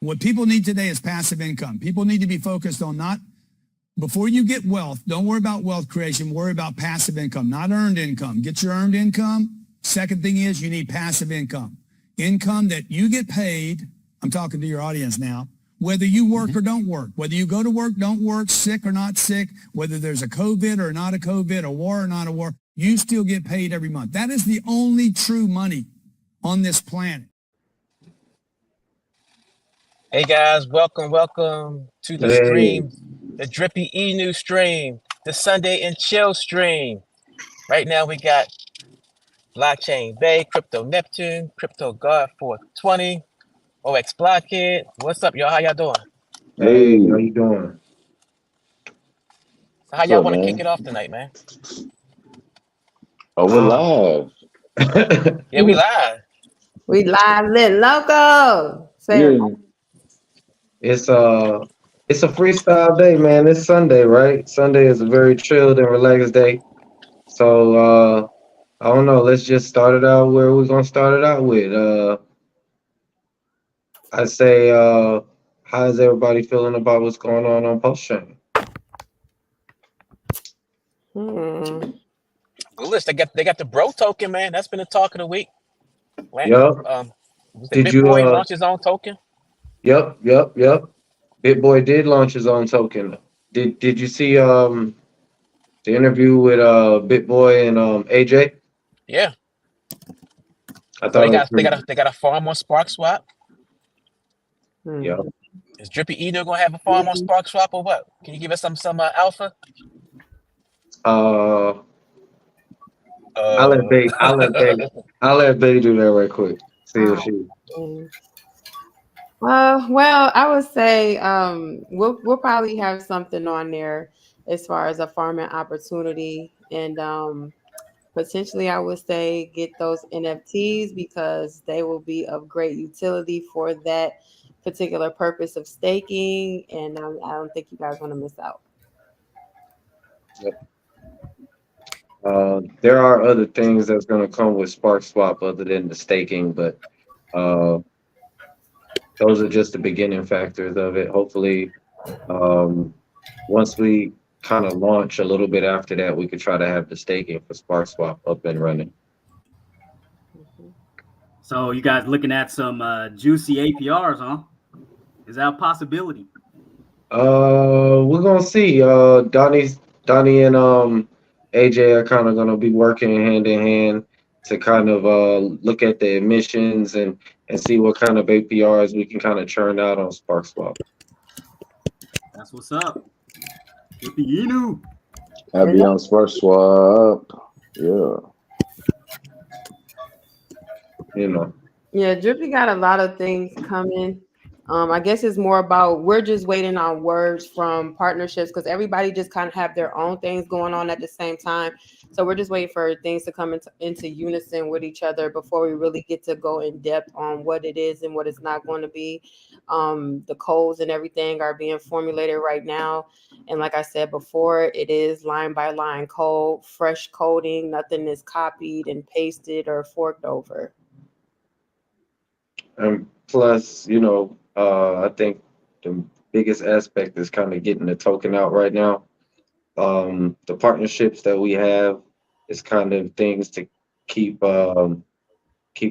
What people need today is passive income. People need to be focused on not, before you get wealth, don't worry about wealth creation, worry about passive income, not earned income. Get your earned income. Second thing is you need passive income. Income that you get paid, I'm talking to your audience now, whether you work or don't work, whether you go to work, don't work, sick or not sick, whether there's a COVID or not a COVID, a war or not a war, you still get paid every month. That is the only true money on this planet. Hey guys, welcome to the stream, the Drippy E-News stream, the Sunday and Chill stream. Right now we got Blockchain Bay, Crypto Neptune, Crypto God 420, OX Blockhead. What's up, y'all? How y'all doing? Hey, how you doing? So how y'all want to kick it off tonight, man? Oh, we're live. Yeah, we live. We live lit loco. It's a freestyle day, man. It's Sunday, right? Sunday is a very chilled and relaxed day. So I don't know. Let's just start it out where we're gonna start it out with. I say, how is everybody feeling about what's going on post-chain? List, they got the bro token, man. That's been the talk of the week. Yep. Did BitBoy launch his own token? Yep. BitBoy did launch his own token. Did you see the interview with BitBoy and AJ? Yeah. I thought they got a farm on SparkSwap. Yeah. Is Drippy E-News gonna have a farm on SparkSwap or what? Can you give us some alpha? I'll let Bay do that right quick. See if she. Well, I would say we'll probably have something on there as far as a farming opportunity, and potentially I would say get those NFTs because they will be of great utility for that particular purpose of staking, and I don't think you guys want to miss out. Yep. There are other things that's going to come with SparkSwap other than the staking, but those are just the beginning factors of it. Hopefully, once we kind of launch a little bit after that, we could try to have the staking for SparkSwap up and running. So you guys looking at some juicy APRs, huh? Is that a possibility? We're gonna see. Donnie and AJ are kind of gonna be working hand in hand to kind of look at the emissions and see what kind of APRs we can kind of churn out on SparkSwap. That's what's up. Drippy E-News. I'll be on SparkSwap. Yeah. You know. Yeah, Drippy got a lot of things coming. I guess it's more about we're just waiting on words from partnerships because everybody just kind of have their own things going on at the same time. So we're just waiting for things to come into unison with each other before we really get to go in depth on what it is and what it's not going to be. The codes and everything are being formulated right now. And like I said before, it is line by line code, fresh coding. Nothing is copied and pasted or forked over. And plus, you know, I think the biggest aspect is kind of getting the token out right now. The partnerships that we have is kind of things to keep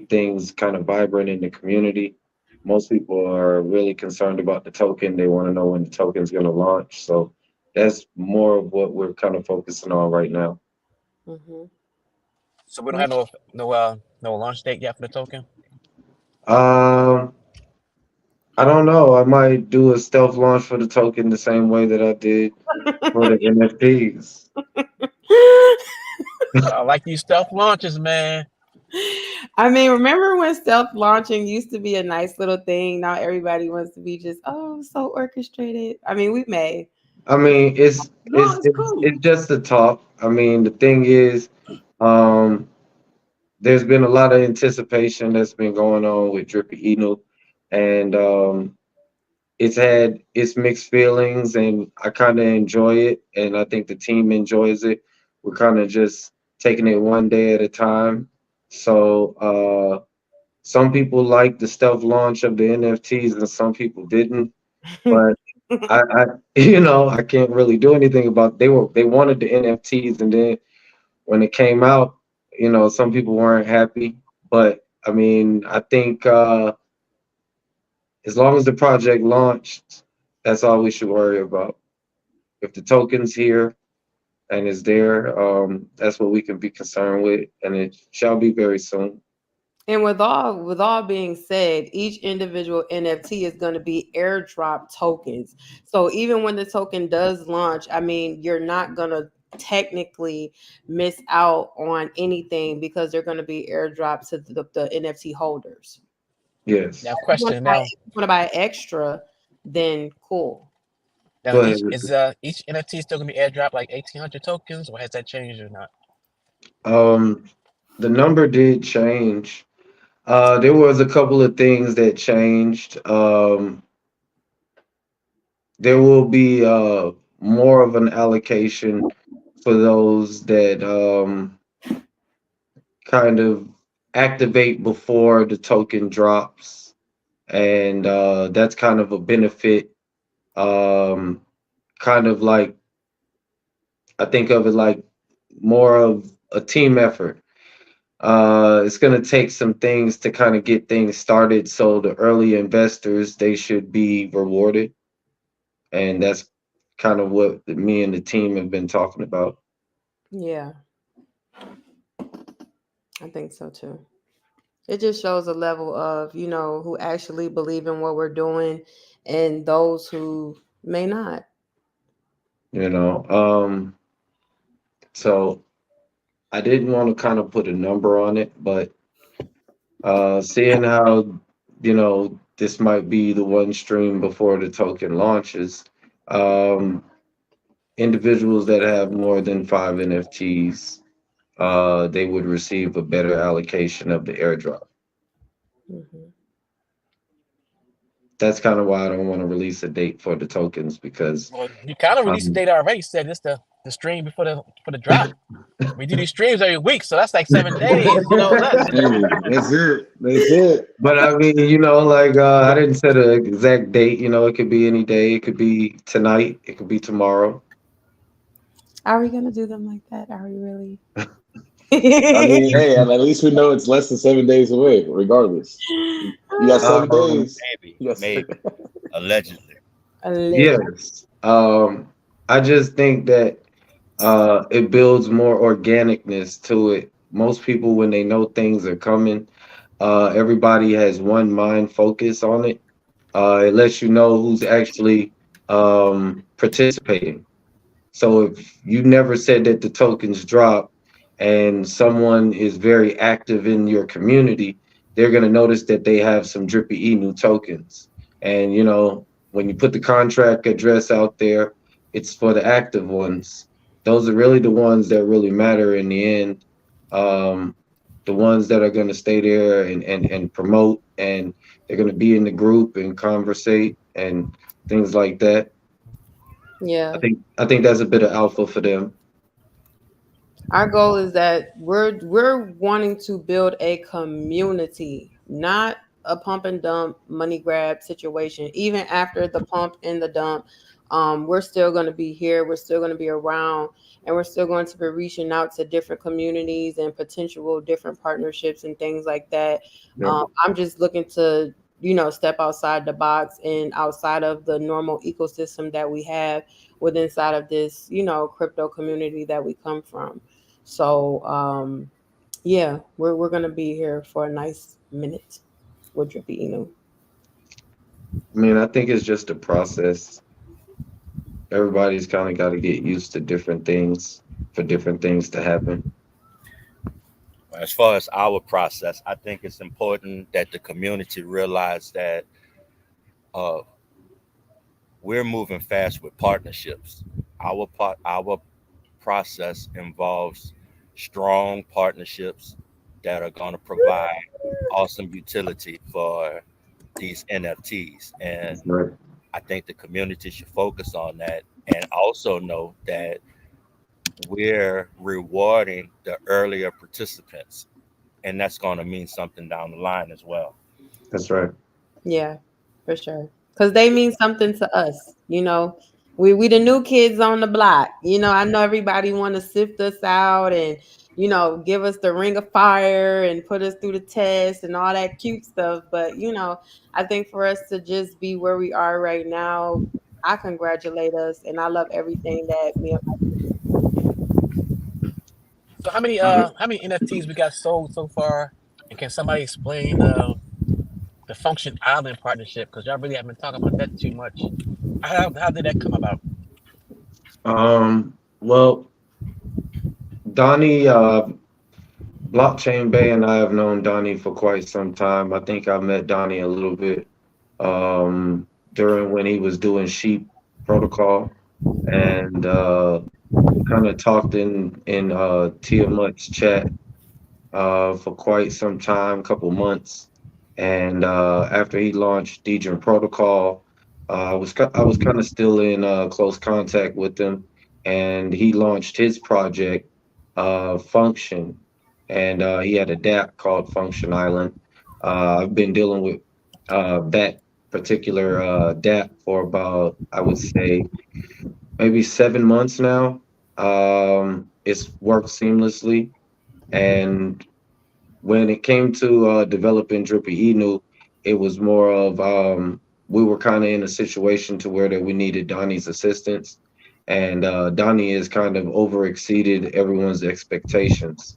things kind of vibrant in the community. Most people are really concerned about the token. They want to know when the token's going to launch. So that's more of what we're kind of focusing on right now. Mm-hmm. So we don't have no launch date yet for the token? I don't know. I might do a stealth launch for the token the same way that I did for the NFTs. I like these stealth launches, man. I mean, remember when stealth launching used to be a nice little thing? Now everybody wants to be just, so orchestrated. I mean, we may. I mean, it's just the talk. I mean, the thing is, there's been a lot of anticipation that's been going on with Drippy E-News, and it's had its mixed feelings, and I kind of enjoy it, and I think the team enjoys it. We're kind of just taking it one day at a time. So some people liked the stealth launch of the NFTs and some people didn't. But I I can't really do anything about. They wanted the NFTs, and then when it came out, some people weren't happy. But I mean, I think as long as the project launched, that's all we should worry about. If the token's here and is there, that's what we can be concerned with, and it shall be very soon. And with all being said, each individual NFT is going to be airdrop tokens. So even when the token does launch, I mean, you're not going to technically miss out on anything because they're going to be airdropped to the NFT holders. Yes. Now, question. Now, If you want to buy extra, then cool. now Go ahead, each NFT still gonna be airdrop like 1,800 tokens, or has that changed or not? The number did change. There was a couple of things that changed. There will be more of an allocation for those that kind of activate before the token drops, and that's kind of a benefit. Kind of like, I think of it like more of a team effort. It's going to take some things to kind of get things started. So the early investors, they should be rewarded. And that's kind of what me and the team have been talking about. Yeah, I think so too. It just shows a level of, who actually believe in what we're doing and those who may not. So I didn't want to kind of put a number on it, but seeing how, this might be the one stream before the token launches, individuals that have more than 5 NFTs, they would receive a better allocation of the airdrop. Mm-hmm. That's kind of why I don't want to release a date for the tokens, because Well, you kind of released the data already. Said it's the stream before the drop. We do these streams every week, so that's like 7 days. Left. Hey, that's it. That's it. But I mean, like I didn't set an exact date. It could be any day. It could be tonight. It could be tomorrow. Are we going to do them like that? Are we really? I mean, hey, at least we know it's less than 7 days away, regardless. You got 7 days. Maybe. Yes. Maybe. Allegedly. Yes. I just think that it builds more organicness to it. Most people, when they know things are coming, everybody has one mind focus on it. It lets you know who's actually participating. So if you never said that the tokens drop and someone is very active in your community, they're going to notice that they have some Drippy new tokens. And, when you put the contract address out there, it's for the active ones. Those are really the ones that really matter in the end. The ones that are going to stay there and promote, and they're going to be in the group and conversate and things like that. Yeah. I think that's a bit of alpha for them. Our goal is that we're wanting to build a community, not a pump and dump money grab situation. Even after the pump and the dump, we're still going to be here. We're still going to be around, and we're still going to be reaching out to different communities and potential different partnerships and things like that. Yeah. I'm just looking to, step outside the box and outside of the normal ecosystem that we have within inside of this, crypto community that we come from. So, yeah, we're going to be here for a nice minute with Drippy Inu. I mean, I think it's just a process. Everybody's kind of got to get used to different things for different things to happen. As far as our process, I think it's important that the community realize that we're moving fast with partnerships. Our process involves strong partnerships that are going to provide awesome utility for these NFTs. And Right. I think the community should focus on that, and also know that we're rewarding the earlier participants. and that's going to mean something down the line as well. That's right. Yeah, for sure. Because they mean something to us, you know. We the new kids on the block. You know, I know everybody want to sift us out and, you know, give us the ring of fire and put us through the test and all that cute stuff. But, you know, I think for us to just be where we are right now, I congratulate us and I love everything that me and my So how many NFTs we got sold so far? And can somebody explain the Function Island partnership? Because y'all really haven't been talking about that too much. How did that come about? Well, Donnie, Blockchain Bay and I have known Donnie for quite some time. I think I met Donnie a little bit during when he was doing Sheep Protocol, and kind of talked in Tiamat's chat for quite some time, couple months. And after he launched Degen Protocol, I was kind of still in close contact with him, and he launched his project, Function, and he had a dApp called Function Island. I've been dealing with that particular dApp for about, I would say, maybe 7 months now. It's worked seamlessly, and when it came to developing Drippy Inu, it was more of we were kind of in a situation to where that we needed Donnie's assistance, and Donnie has kind of over exceeded everyone's expectations.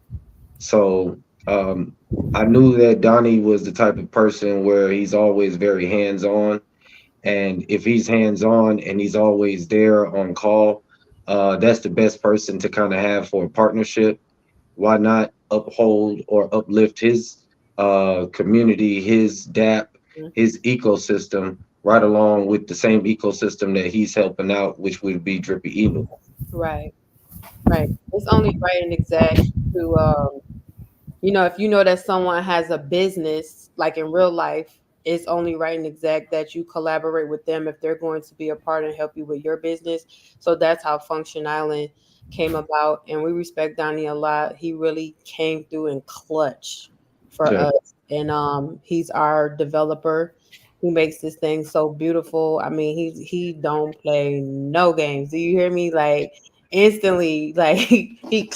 So I knew that Donnie was the type of person where he's always very hands-on, and if he's hands-on and he's always there on call, that's the best person to kind of have for a partnership. Why not uphold or uplift his community, his dApp, his ecosystem, right along with the same ecosystem that he's helping out, which would be Drippy Inu. Right. It's only right and exact to you know, if you know that someone has a business, like in real life, it's only right and exact that you collaborate with them if they're going to be a part and help you with your business. So that's how Function Island came about. And we respect Donnie a lot. He really came through in clutch for us. And he's our developer who makes this thing so beautiful. I mean, he don't play no games. Do you hear me? Like instantly, like he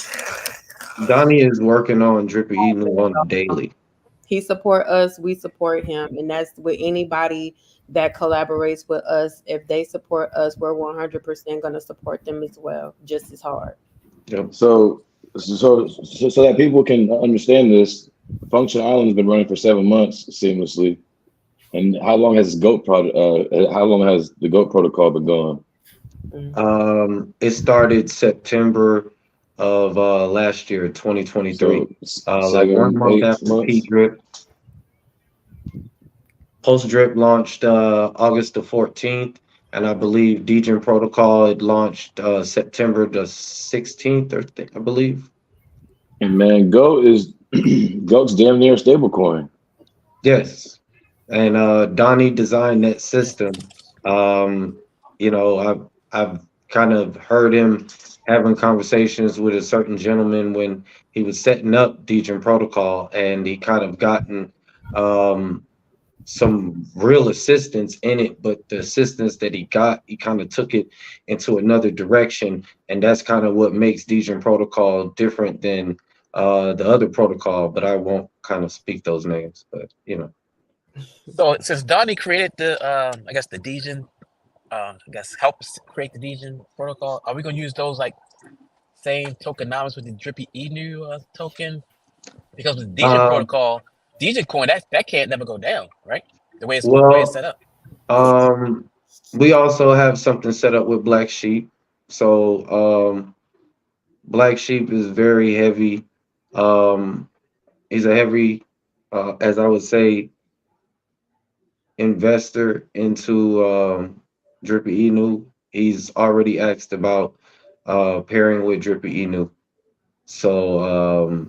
Donnie is working on Drippy Inu on the daily. He support us, we support him, and that's with anybody that collaborates with us. If they support us, we're 100% going to support them as well, just as hard. Yep. So that people can understand this, Function Island has been running for 7 months seamlessly. And how long has the GOAT protocol been going? It started September of last year, 2023. Like 1 month after P-Drip. Post-Drip launched August the 14th, and I believe Degen Protocol had launched September the 16th, I believe. And man, GOAT's damn near a stablecoin. Yes, and Donnie designed that system. You know, I've kind of heard him having conversations with a certain gentleman when he was setting up Degen Protocol, and he kind of gotten some real assistance in it, but the assistance that he got, he kind of took it into another direction, and that's kind of what makes Degen Protocol different than the other protocol, but I won't kind of speak those names, but you know. So since Donnie created the I guess the Degen, I guess help us create the Degen protocol, are we gonna use those like same tokenomics with the Drippy Inu token? Because with the Degen protocol, Degen coin that can't never go down, right? The way it's set up. We also have something set up with Black Sheep. So Black Sheep is very heavy. He's a heavy, as I would say, investor into Drippy Inu. He's already asked about pairing with Drippy Inu. So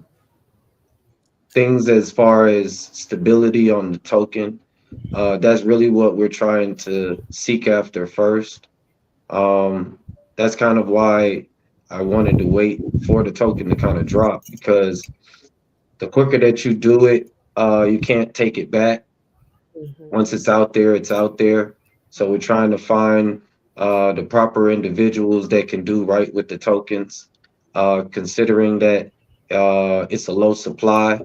things as far as stability on the token, that's really what we're trying to seek after first. That's kind of why I wanted to wait for the token to kind of drop, because the quicker that you do it, you can't take it back. Once it's out there, it's out there. So we're trying to find the proper individuals that can do right with the tokens, considering that it's a low supply.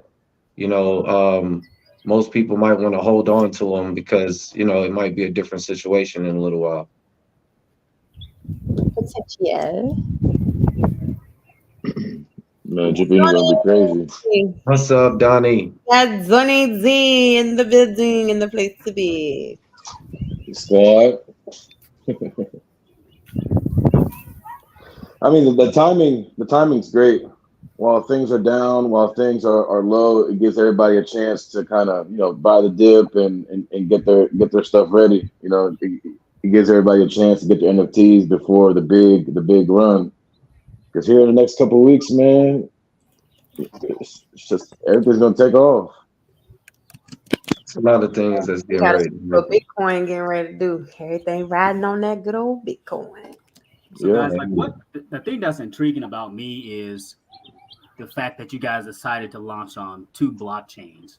You know, most people might want to hold on to them because, you know, it might be a different situation in a little while. Yeah. Man, Drippy gonna be crazy. What's up, Donnie? That's Johnny Z in the building, in the place to be. Squad. I mean, the timing's great. While things are down, while things are low, it gives everybody a chance to kind of, you know, buy the dip and get their stuff ready. You know, it gives everybody a chance to get their NFTs before the big run. Because here in the next couple of weeks, man, it's just everything's gonna take off. It's a lot of things that's getting ready. Bitcoin getting ready to do everything riding on that good old Bitcoin. So guys, like what the thing that's intriguing about me is the fact that you guys decided to launch on 2 blockchains.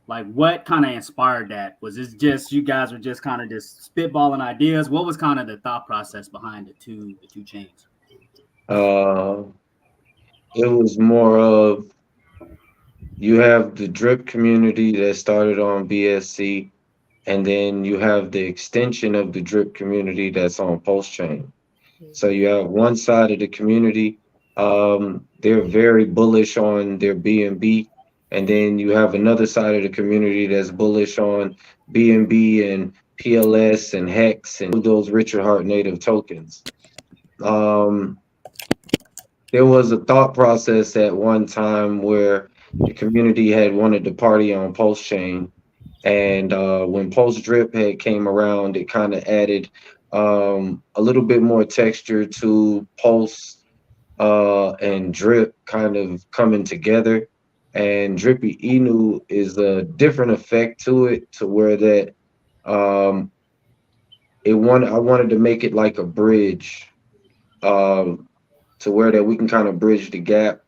Like what kind of inspired that? Was this just you guys were just kind of just spitballing ideas? What was kind of the thought process behind the two chains? It was more of, you have the drip community that started on BSC, and then you have the extension of the drip community that's on Pulse Chain. So you have one side of the community, they're very bullish on their BNB, and then you have another side of the community that's bullish on BNB and PLS and Hex and those Richard Heart native tokens. There was a thought process at one time where the community had wanted to party on Pulse Chain, and when Pulse Drip had came around, it kind of added a little bit more texture to Pulse and Drip kind of coming together. And Drippy Inu is a different effect to it, to where that I wanted to make it like a bridge, to where that we can kind of bridge the gap.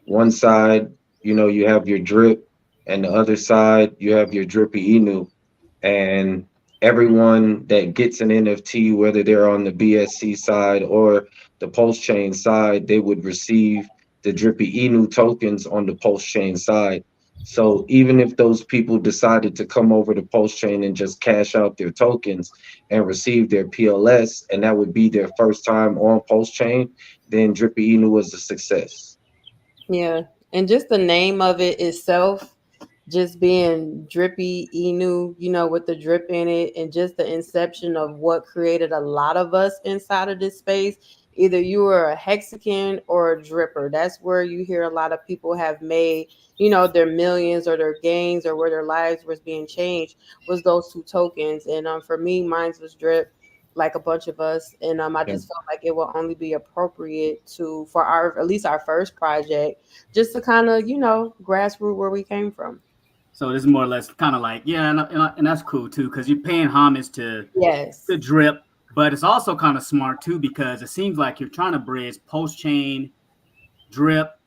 One side, you know, you have your drip, and the other side, you have your Drippy Inu. And everyone that gets an NFT, whether they're on the BSC side or the Pulse Chain side, they would receive the Drippy Inu tokens on the Pulse Chain side. So even if those people decided to come over to Pulse Chain and just cash out their tokens and receive their PLS, and that would be their first time on Pulse Chain, then Drippy Inu was a success. Yeah, and just the name of it itself, just being Drippy Inu, you know, with the drip in it, and just the inception of what created a lot of us inside of this space. Either you were a Hexagon or a dripper. That's where you hear a lot of people have made, you know, their millions or their gains, or where their lives was being changed, was those 2 tokens. And for me, mine was drip, like a bunch of us. And I just felt like it will only be appropriate for our, at least our first project, just to kind of, you know, grassroots where we came from. So this is more or less kind of like, yeah, and that's cool too, because you're paying homage to the drip, but it's also kind of smart too, because it seems like you're trying to bridge Pulse Chain, drip,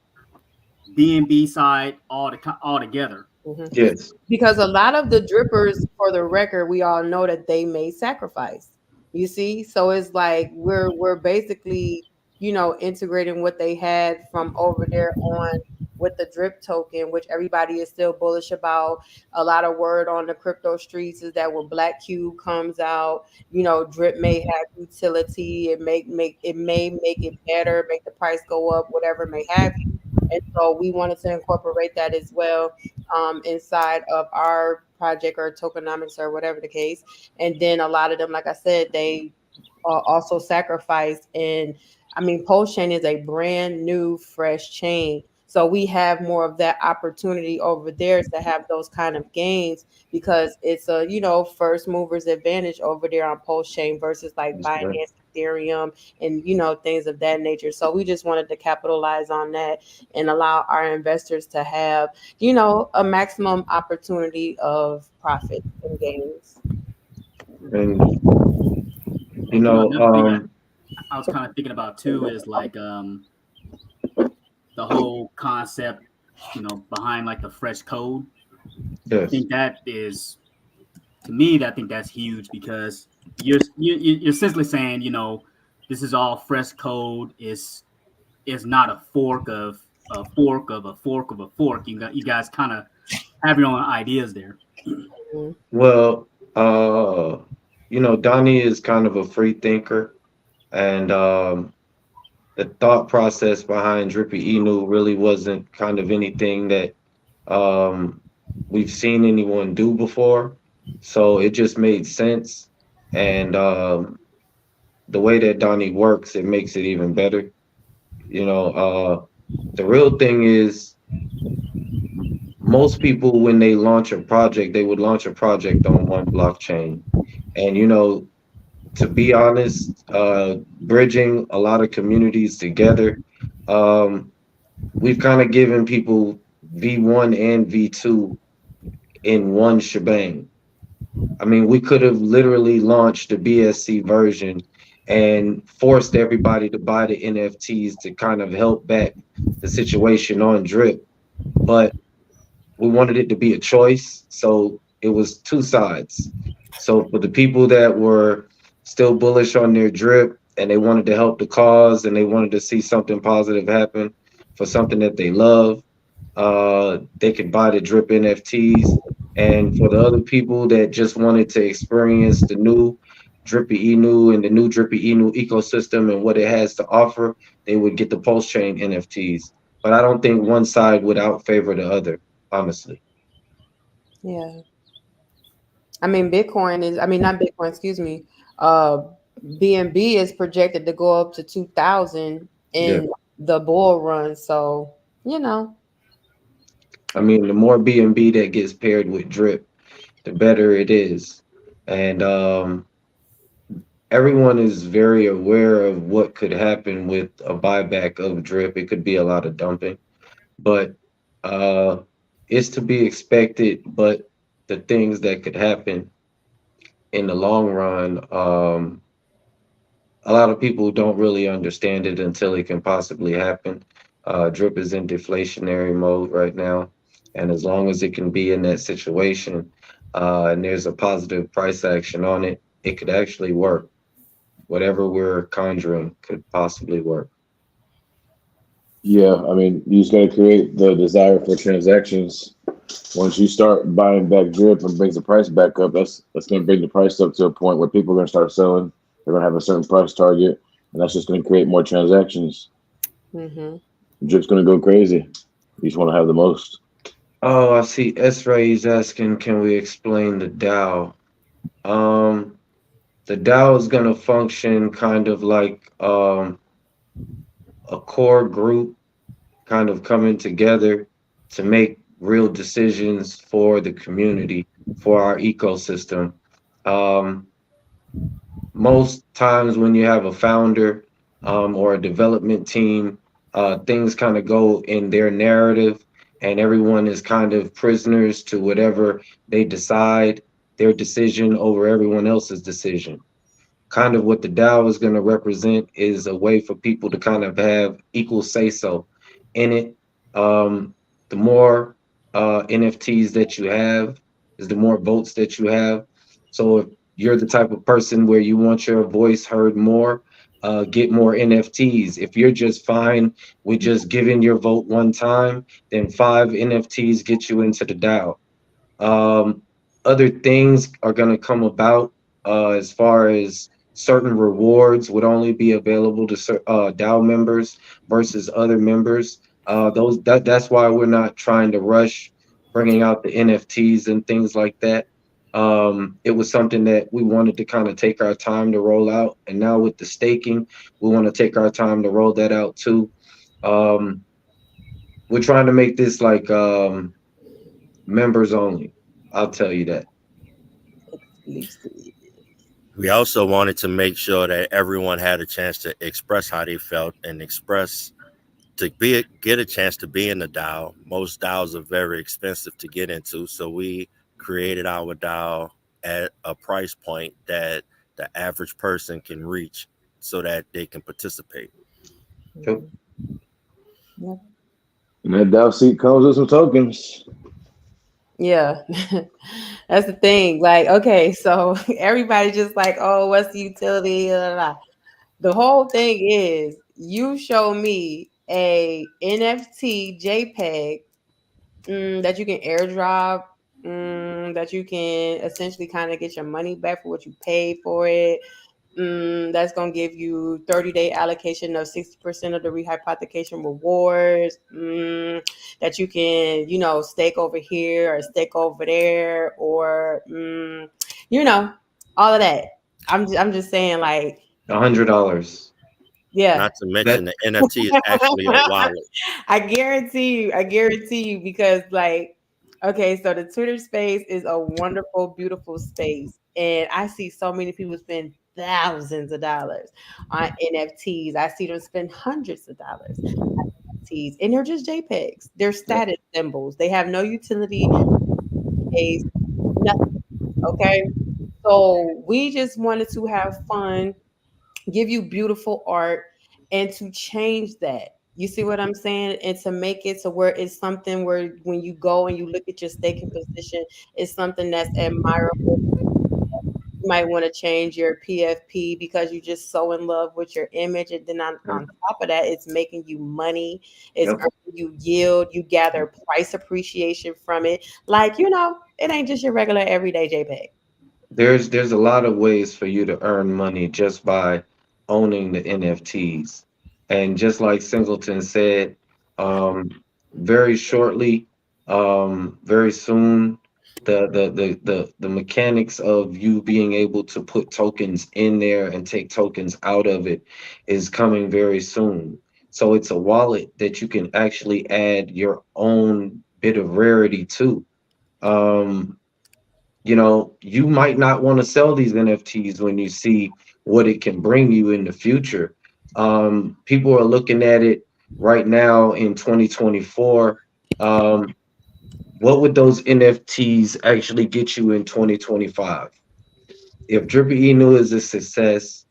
BNB side all together. Mm-hmm. Yes. Because a lot of the drippers, for the record, we all know that they made sacrifice. You see, so it's like we're basically, you know, integrating what they had from over there on with the drip token, which everybody is still bullish about. A lot of word on the crypto streets is that when Black Cube comes out, you know, drip may have utility. It may make it better, make the price go up, whatever may have you. And so we wanted to incorporate that as well inside of our project or tokenomics or whatever the case. And then a lot of them, like I said, they also sacrificed. And I mean, Pulse Chain is a brand new, fresh chain. So we have more of that opportunity over there to have those kind of gains, because it's a, you know, first movers advantage over there on Pulse Chain versus like Binance, Ethereum, and, you know, things of that nature. So we just wanted to capitalize on that and allow our investors to have, you know, a maximum opportunity of profit and gains. And, you know, I was kind of thinking about too is like the whole concept behind like the fresh code. I Yes. think that is, to me, I think that's huge because you're essentially saying, this is all fresh code. Is not a fork of a fork of a fork of a fork. You guys kind of have your own ideas there. Well, Donnie is kind of a free thinker, and the thought process behind Drippy Inu really wasn't kind of anything that we've seen anyone do before. So it just made sense. And the way that Donnie works, it makes it even better. The real thing is most people, when they launch a project, they would launch a project on one blockchain. And, to be honest, bridging a lot of communities together, um, we've kind of given people V1 and V2 in one shebang. I mean, we could have literally launched the BSC version and forced everybody to buy the NFTs to kind of help back the situation on Drip. But we wanted it to be a choice. So it was two sides. So for the people that were still bullish on their Drip and they wanted to help the cause and they wanted to see something positive happen for something that they love, they could buy the Drip NFTs. And for the other people that just wanted to experience the new Drippy Inu and the new Drippy Inu ecosystem and what it has to offer, they would get the Pulse Chain NFTs. But I don't think one side would outfavor the other, honestly. Yeah. I mean, not Bitcoin, excuse me. BNB is projected to go up to 2,000 Yeah. in the bull run. So, I mean, the more BNB that gets paired with Drip, the better it is. And everyone is very aware of what could happen with a buyback of Drip. It could be a lot of dumping, but uh, it's to be expected. But the things that could happen in the long run, a lot of people don't really understand it until it can possibly happen. Drip is in deflationary mode right now, and as long as it can be in that situation, and there's a positive price action on it, it could actually work. Whatever we're conjuring could possibly work. Yeah, I mean, you just got to create the desire for transactions. Once you start buying back Drip and brings the price back up, that's going to bring the price up to a point where people are going to start selling. They're going to have a certain price target, and that's just going to create more transactions. Drip's going to go crazy. You just want to have the most. Oh, I see. S-Ray is asking, can we explain the DAO? The DAO is going to function kind of like a core group kind of coming together to make real decisions for the community, for our ecosystem. Um, Most times when you have a founder or a development team, things kind of go in their narrative, and everyone is kind of prisoners to whatever they decide, their decision over everyone else's decision. Kind of what the DAO is going to represent is a way for people to kind of have equal say so in it. The more NFTs that you have is the more votes that you have. So if you're the type of person where you want your voice heard more, get more NFTs. If you're just fine with just giving your vote one time, then 5 NFTs get you into the DAO. Other things are going to come about as far as certain rewards would only be available to DAO members versus other members. That's why we're not trying to rush bringing out the NFTs and things like that. It was something that we wanted to kind of take our time to roll out, and now with the staking, we want to take our time to roll that out too. We're trying to make this like members only. I'll tell you that. We also wanted to make sure that everyone had a chance to express how they felt and get a chance to be in the DAO. Most DAOs are very expensive to get into, so we created our DAO at a price point that the average person can reach so that they can participate. Yep. And that DAO seat comes with some tokens. Yeah, that's the thing. Like, okay, so everybody just like, oh, what's the utility? Blah, blah, blah. The whole thing is you show me a NFT JPEG that you can airdrop, that you can essentially kind of get your money back for what you paid for it. That's going to give you 30-day allocation of 60% of the rehypothecation rewards. That you can, stake over here or stake over there, or all of that. I'm just saying, like, $100. yeah. Not to mention the NFT is actually a wallet. I guarantee you, because like, okay, so the Twitter space is a wonderful, beautiful space. And I see so many people spend thousands of dollars on NFTs. I see them spend hundreds of dollars on NFTs. And they're just JPEGs. They're status symbols. They have no utility, nothing. Okay. So we just wanted to have fun, give you beautiful art, and to change that. You see what I'm saying? And to make it to where it's something where when you go and you look at your staking position, it's something that's admirable. You might want to change your PFP because you're just so in love with your image. And then on top of that, it's making you money. It's earning you yield. You gather price appreciation from it. Like, it ain't just your regular everyday JPEG. There's a lot of ways for you to earn money just by owning the NFTs. And just like Singleton said, very shortly, very soon, the mechanics of you being able to put tokens in there and take tokens out of it is coming very soon. So it's a wallet that you can actually add your own bit of rarity to. You might not want to sell these NFTs when you see what it can bring you in the future. People are looking at it right now in 2024. What would those NFTs actually get you in 2025? If Drippy Inu is a success,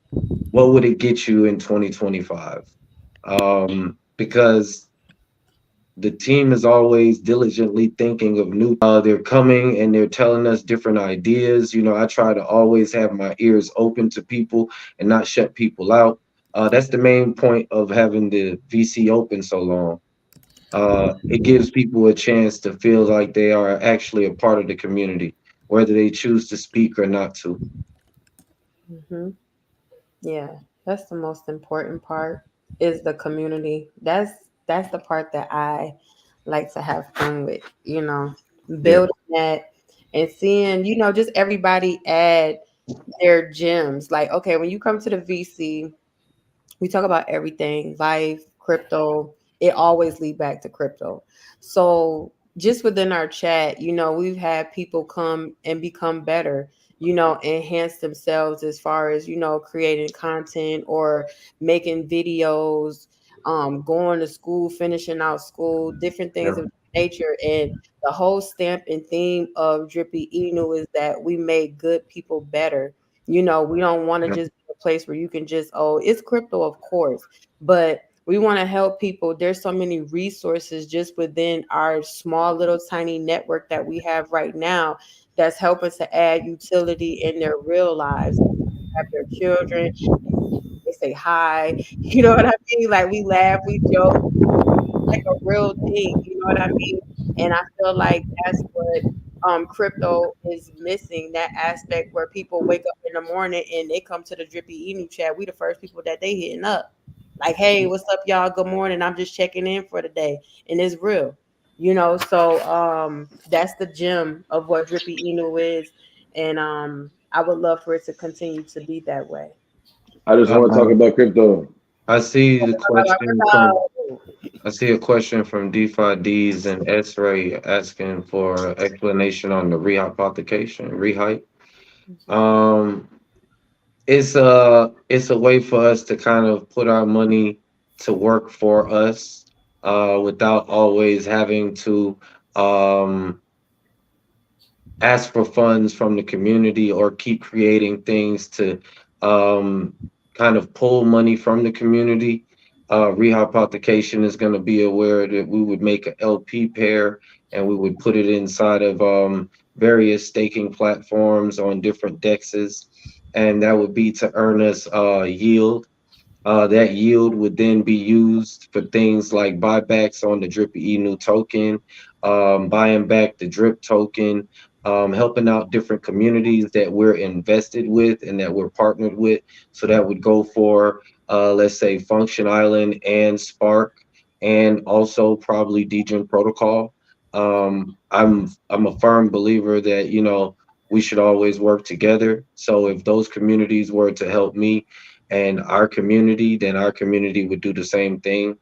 what would it get you in 2025? Because the team is always diligently thinking of new. They're coming and they're telling us different ideas. I try to always have my ears open to people and not shut people out. That's the main point of having the VC open so long. It gives people a chance to feel like they are actually a part of the community, whether they choose to speak or not to. Mm-hmm. Yeah, that's the most important part, is the community. That's the part that I like to have fun with, building that and seeing, just everybody add their gems. Like, okay, when you come to the VC, we talk about everything, life, crypto. It always lead back to crypto. So just within our chat, we've had people come and become better, enhance themselves as far as, creating content or making videos, going to school, finishing out school, different things of nature. And the whole stamp and theme of Drippy Inu is that we make good people better. We don't want to just be a place where you can just, it's crypto, of course, but we want to help people. There's so many resources just within our small little tiny network that we have right now that's helping to add utility in their real lives. Have their children, they say hi, you know what I mean? Like, we laugh, we joke, like a real thing, you know what I mean? And I feel like that's what crypto is missing, that aspect where people wake up in the morning and they come to the Drippy Inu chat. We the first people that they hitting up. Like, hey, what's up, y'all? Good morning. I'm just checking in for the day. And it's real. So that's the gem of what Drippy Inu is. And I would love for it to continue to be that way. I just want to talk about crypto. I see the question I see a question from DeFi D's and S-Ray asking for explanation on the rehypothecation, rehype. It's a way for us to kind of put our money to work for us without always having to ask for funds from the community or keep creating things to kind of pull money from the community. Rehypothecation is going to be aware that we would make an LP pair and we would put it inside of various staking platforms on different dexes, and that would be to earn us yield. That yield would then be used for things like buybacks on the Drippy Inu token, buying back the Drip token, helping out different communities that we're invested with and that we're partnered with. So that would go for, let's say, Function Island and Spark, and also probably Degen Protocol. I'm a firm believer that, you know, we should always work together. So if those communities were to help me and our community, then our community would do the same thing.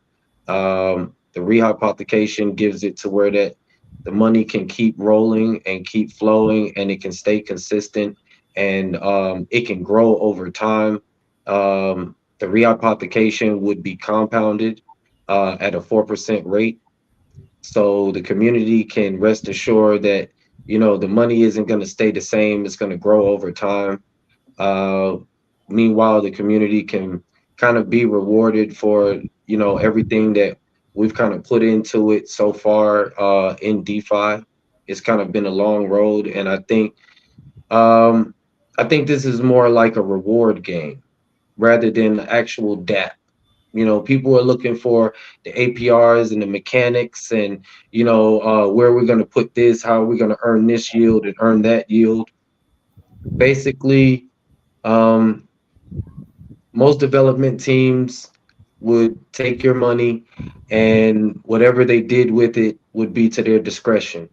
The rehypothecation gives it to where that the money can keep rolling and keep flowing, and it can stay consistent, and it can grow over time. The rehypothecation would be compounded at a 4% rate. So the community can rest assured that, you know, the money isn't going to stay the same. It's going to grow over time. Meanwhile, the community can kind of be rewarded for, you know, everything that we've kind of put into it so far in DeFi. It's kind of been a long road, and I think this is more like a reward game rather than the actual DApp. You know, people are looking for the APRs and the mechanics, and, you know, where we're going to put this, how are we going to earn this yield and earn that yield. Basically, most development teams would take your money, and whatever they did with it would be to their discretion.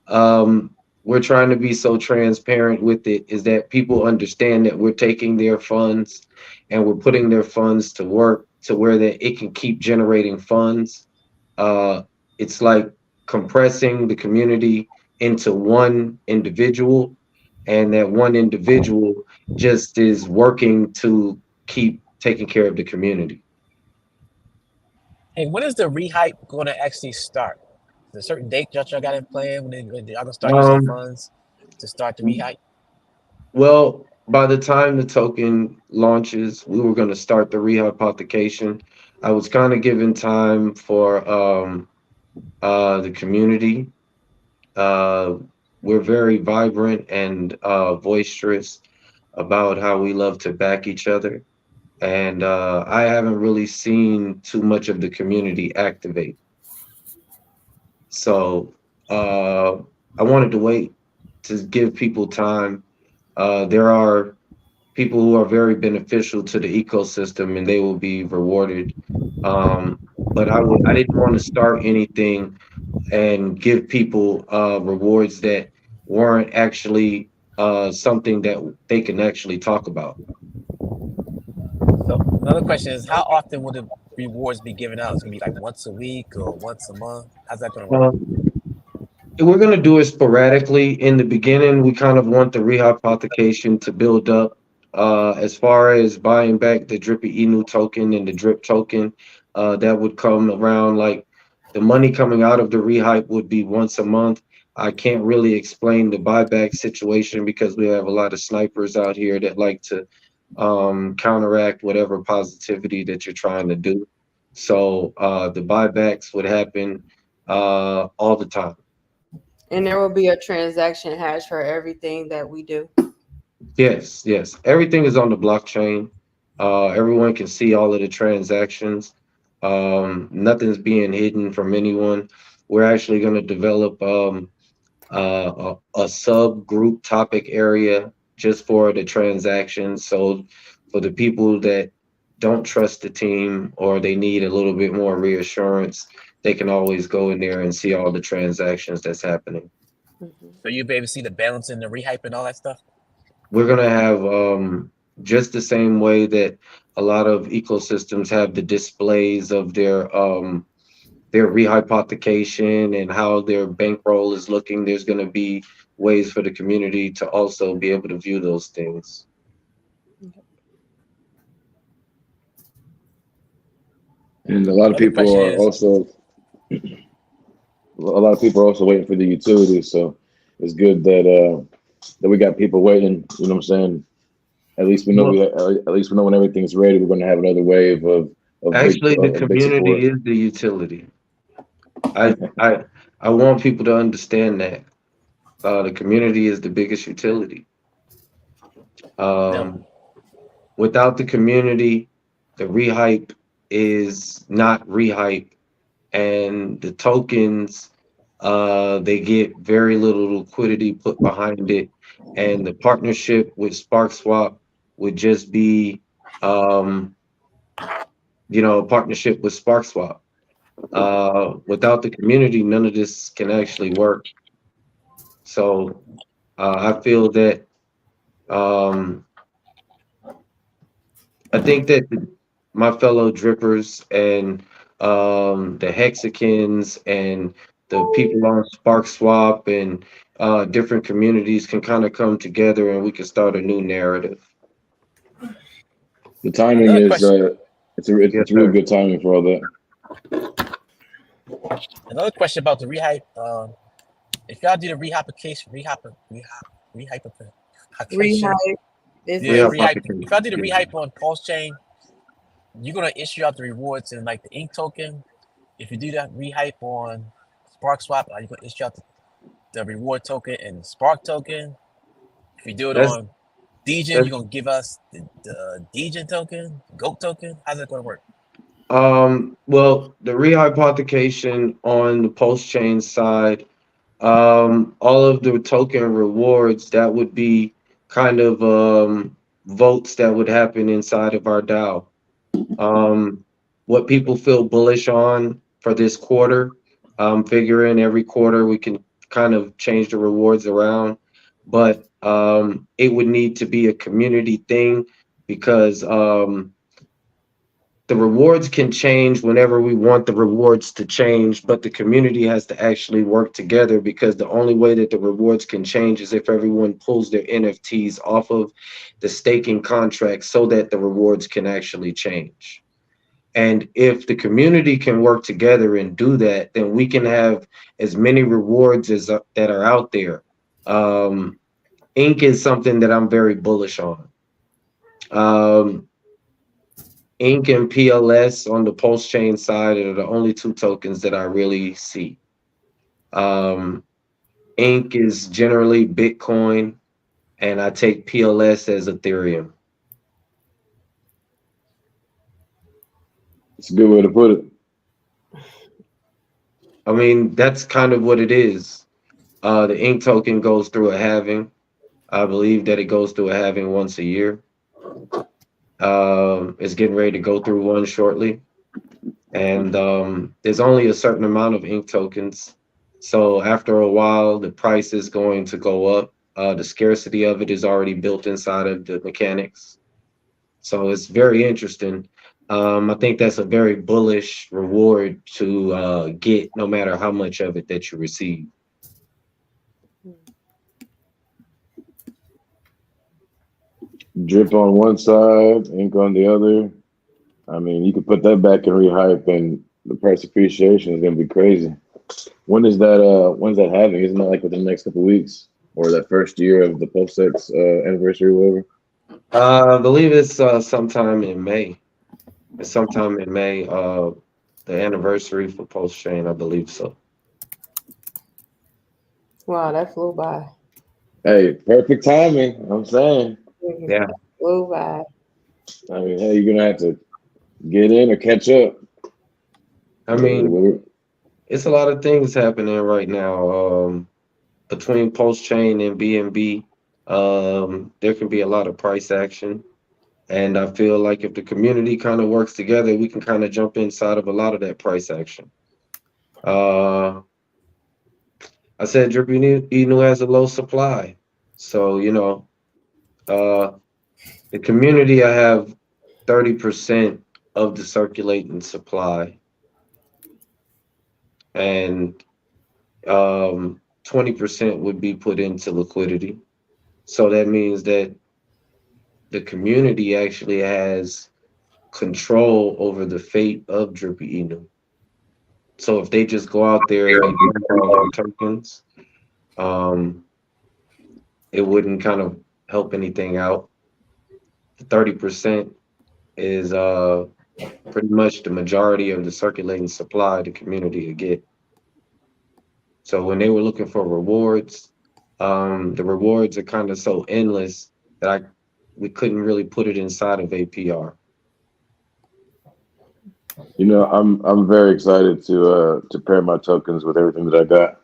We're trying to be so transparent with it, is that people understand that we're taking their funds and we're putting their funds to work to where that it can keep generating funds. It's like compressing the community into one individual, and that one individual just is working to keep taking care of the community. Hey, when is the rehype going to actually start? Is there a certain date y'all got in plan when y'all gonna start using funds to start the rehype? Well, by the time the token launches, we were going to start the rehypothecation. I was kind of given time for the community. We're very vibrant and boisterous about how we love to back each other. And I haven't really seen too much of the community activate. So I wanted to wait to give people time. There are people who are very beneficial to the ecosystem, and they will be rewarded. But I didn't want to start anything and give people rewards that weren't actually something that they can actually talk about. So another question is, how often will the rewards be given out? It's gonna be like once a week or once a month? How's that gonna work? We're going to do it sporadically. In the beginning, we kind of want the rehypothecation to build up. As far as buying back the Drippy Inu token and the Drip token, that would come around, like the money coming out of the rehype would be once a month. I can't really explain the buyback situation because we have a lot of snipers out here that like to counteract whatever positivity that you're trying to do. So the buybacks would happen all the time. And there will be a transaction hash for everything that we do. Yes. Everything is on the blockchain. Everyone can see all of the transactions. Nothing's being hidden from anyone. We're actually going to develop a subgroup topic area just for the transactions. So for the people that don't trust the team or they need a little bit more reassurance, they can always go in there and see all the transactions that's happening. So you'll be able to see the balance in the rehype and all that stuff? We're going to have just the same way that a lot of ecosystems have the displays of their rehypothecation and how their bankroll is looking. There's going to be ways for the community to also be able to view those things. And a lot of people are also waiting for the utilities. So it's good that we got people waiting. You know what I'm saying? At least we know when everything's ready, we're going to have another wave of Actually, the big support. community is the utility. I I want people to understand that the community is the biggest utility. Now, Um, Without the community, the rehype is not rehype, and the tokens they get very little liquidity put behind it, and the partnership with SparkSwap would just be um, a partnership with SparkSwap. Without the community, none of this can actually work. So I feel that um, I think that my fellow drippers and the Hexicans and the people on SparkSwap and different communities can kind of come together and we can start a new narrative. The timing another is question. it's Yes, real sir. good timing for all that. Another question about the rehype. If y'all do the rehypification, Rehype is yeah, Rehype rehype. application. If y'all do the Yeah. rehype on Pulse Chain, you're gonna issue out the rewards in like the Ink token. If you do that rehype on SparkSwap, you're gonna issue out the reward token and Spark token. If you do it That's on Degen, that's you're gonna give us the Degen token, GOAT token. How's that gonna work? well, the rehypothecation on the post chain side, all of the token rewards that would be kind of votes that would happen inside of our DAO. What people feel bullish on for this quarter, figuring every quarter we can kind of change the rewards around, but it would need to be a community thing because the rewards can change whenever we want the rewards to change, but the community has to actually work together because the only way that the rewards can change is if everyone pulls their NFTs off of the staking contract so that the rewards can actually change. And if the community can work together and do that, then we can have as many rewards as that are out there. Ink is something that I'm very bullish on. Um, Ink and PLS on the Pulse chain side are the only two tokens that I really see. Um, Ink is generally Bitcoin, and I take PLS as Ethereum. It's a good way to put it. I mean, that's kind of what it is. The Ink token goes through a halving. I believe that it goes through a halving once a year. It's getting ready to go through one shortly. And there's only a certain amount of Ink tokens. So after a while, the price is going to go up. The scarcity of it is already built inside of the mechanics. So it's very interesting. I think that's a very bullish reward to get no matter how much of it that you receive. Drip on one side, ink on the other. I mean, you could put that back in rehype, and the price appreciation is gonna be crazy. When's that having? Isn't that like within the next couple of weeks or that first year of the PulseX anniversary, or whatever? I believe it's sometime in May. It's sometime in May. The anniversary for Post Chain, I believe so. wow, that flew by. Hey, perfect timing. I'm saying. Yeah. Flew by. I mean, hey, you're gonna have to get in or catch up. I mean, it's a lot of things happening right now. Between Post Chain and BNB, there can be a lot of price action. And I feel like if the community kind of works together, we can kind of jump inside of a lot of that price action. I said Drippy Inu has a low supply. So, the community, I have 30% of the circulating supply. And 20% would be put into liquidity. So that means that the community actually has control over the fate of Drippy Inu. So if they just go out there and they burn all our tokens, it wouldn't kind of help anything out. The 30% is pretty much the majority of the circulating supply the community would get. So when they were looking for rewards, the rewards are kind of so endless that we couldn't really put it inside of APR. You know, I'm very excited to pair my tokens with everything that I got.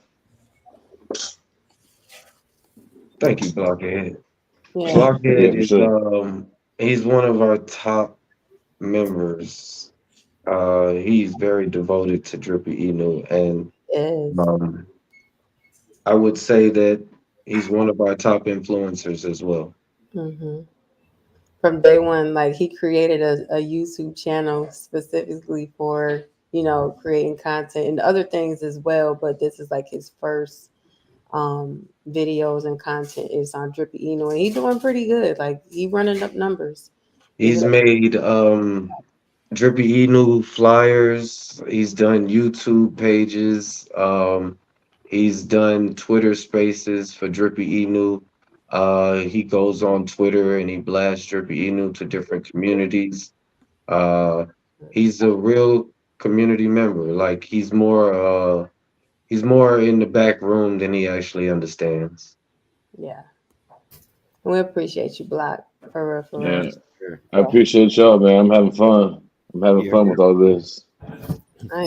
Thank you, Blockhead. Yeah. Blockhead Yeah, for is sure. he's one of our top members. He's very devoted to Drippy Inu, and Is. I would say that he's one of our top influencers as well. Mm-hmm. From day one, like he created a YouTube channel specifically for, you know, creating content and other things as well. But this is like his first videos and content is on Drippy Eno, and he's doing pretty good. Like he running up numbers. He's made Drippy Inu flyers. He's done YouTube pages. He's done Twitter Spaces for Drippy Inu. He goes on Twitter and he blasts Drippy Inu to different communities. He's a real community member. Like he's more in the back room than he actually understands. Yeah. We appreciate you, Block, for real, for real. Yeah, I appreciate y'all, man. I'm having fun. I'm having Yeah. fun with all this.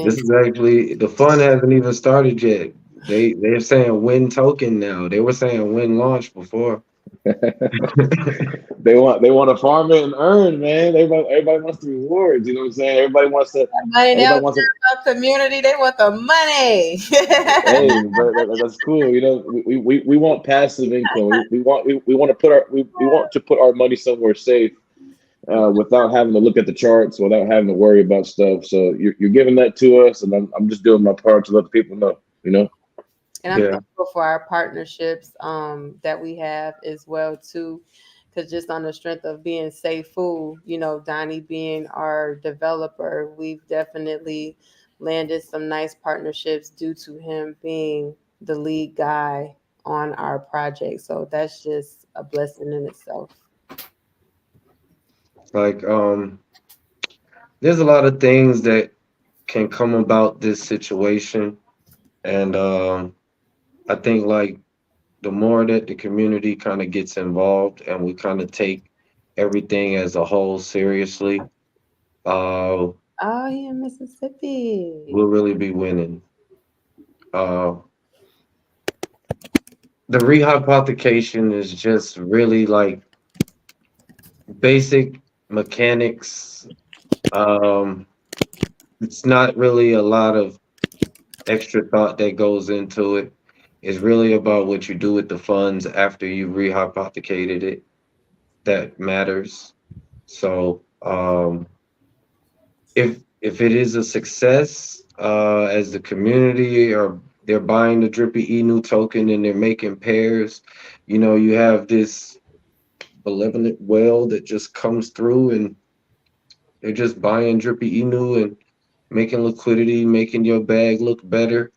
This is actually the fun hasn't even started yet. They're saying win token now. They were saying win launch before. They want to farm it and earn, man. Everybody wants the rewards. You know what I'm saying? Everybody wants to. Everybody wants to. Community, they want the money. Hey, but that's cool. You know, we want passive income. We want to put our money somewhere safe, without having to look at the charts, without having to worry about stuff. So you're giving that to us, and I'm just doing my part to let the people know. You know. And I'm thankful for our partnerships that we have as well too, because just on the strength of being Safe Food, you know, Donnie being our developer, we've definitely landed some nice partnerships due to him being the lead guy on our project. So that's just a blessing in itself. Like there's a lot of things that can come about this situation, and I think like the more that the community kind of gets involved and we kind of take everything as a whole seriously, Oh, yeah, Mississippi. we'll really be winning. The rehypothecation is just really like basic mechanics. It's not really a lot of extra thought that goes into it. It's really about what you do with the funds after you rehypothecated it that matters. So if it is a success, as the community or they're buying the Drippy Inu token and they're making pairs, you know, you have this benevolent well that just comes through and they're just buying Drippy Inu and making liquidity, making your bag look better.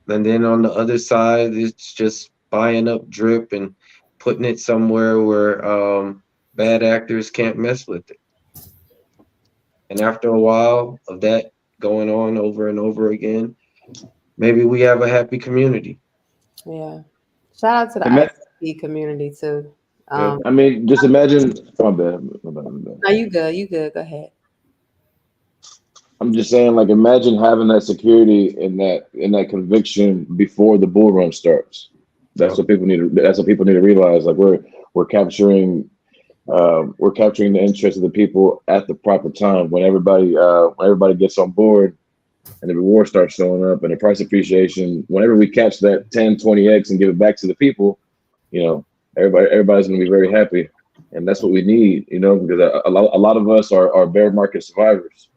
And then on the other side, it's just buying up drip and putting it somewhere where bad actors can't mess with it. And after a while of that going on over and over again, maybe we have a happy community. Yeah. Shout out to the ICP community too. I mean, just imagine. My bad. No, you good. You good. Go ahead. I'm just saying, like, imagine having that security and that conviction before the bull run starts. That's what people need to realize. Like, we're capturing the interest of the people at the proper time when everybody gets on board and the reward starts showing up and the price appreciation. Whenever we catch that 10, 20x and give it back to the people, you know, everybody's going to be very happy, and that's what we need. You know, because a lot of us are bear market survivors.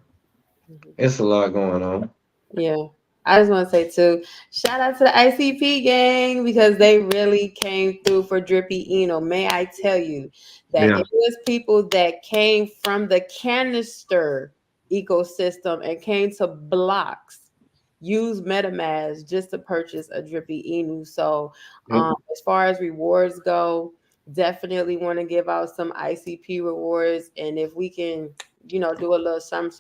It's a lot going on. Yeah. I just want to say too, shout out to the ICP gang because they really came through for Drippy Eno. May I tell you that it was people that came from the canister ecosystem and came to blocks, use MetaMask just to purchase a Drippy Enu. So as far as rewards go, definitely want to give out some ICP rewards. And if we can you know, do a little some,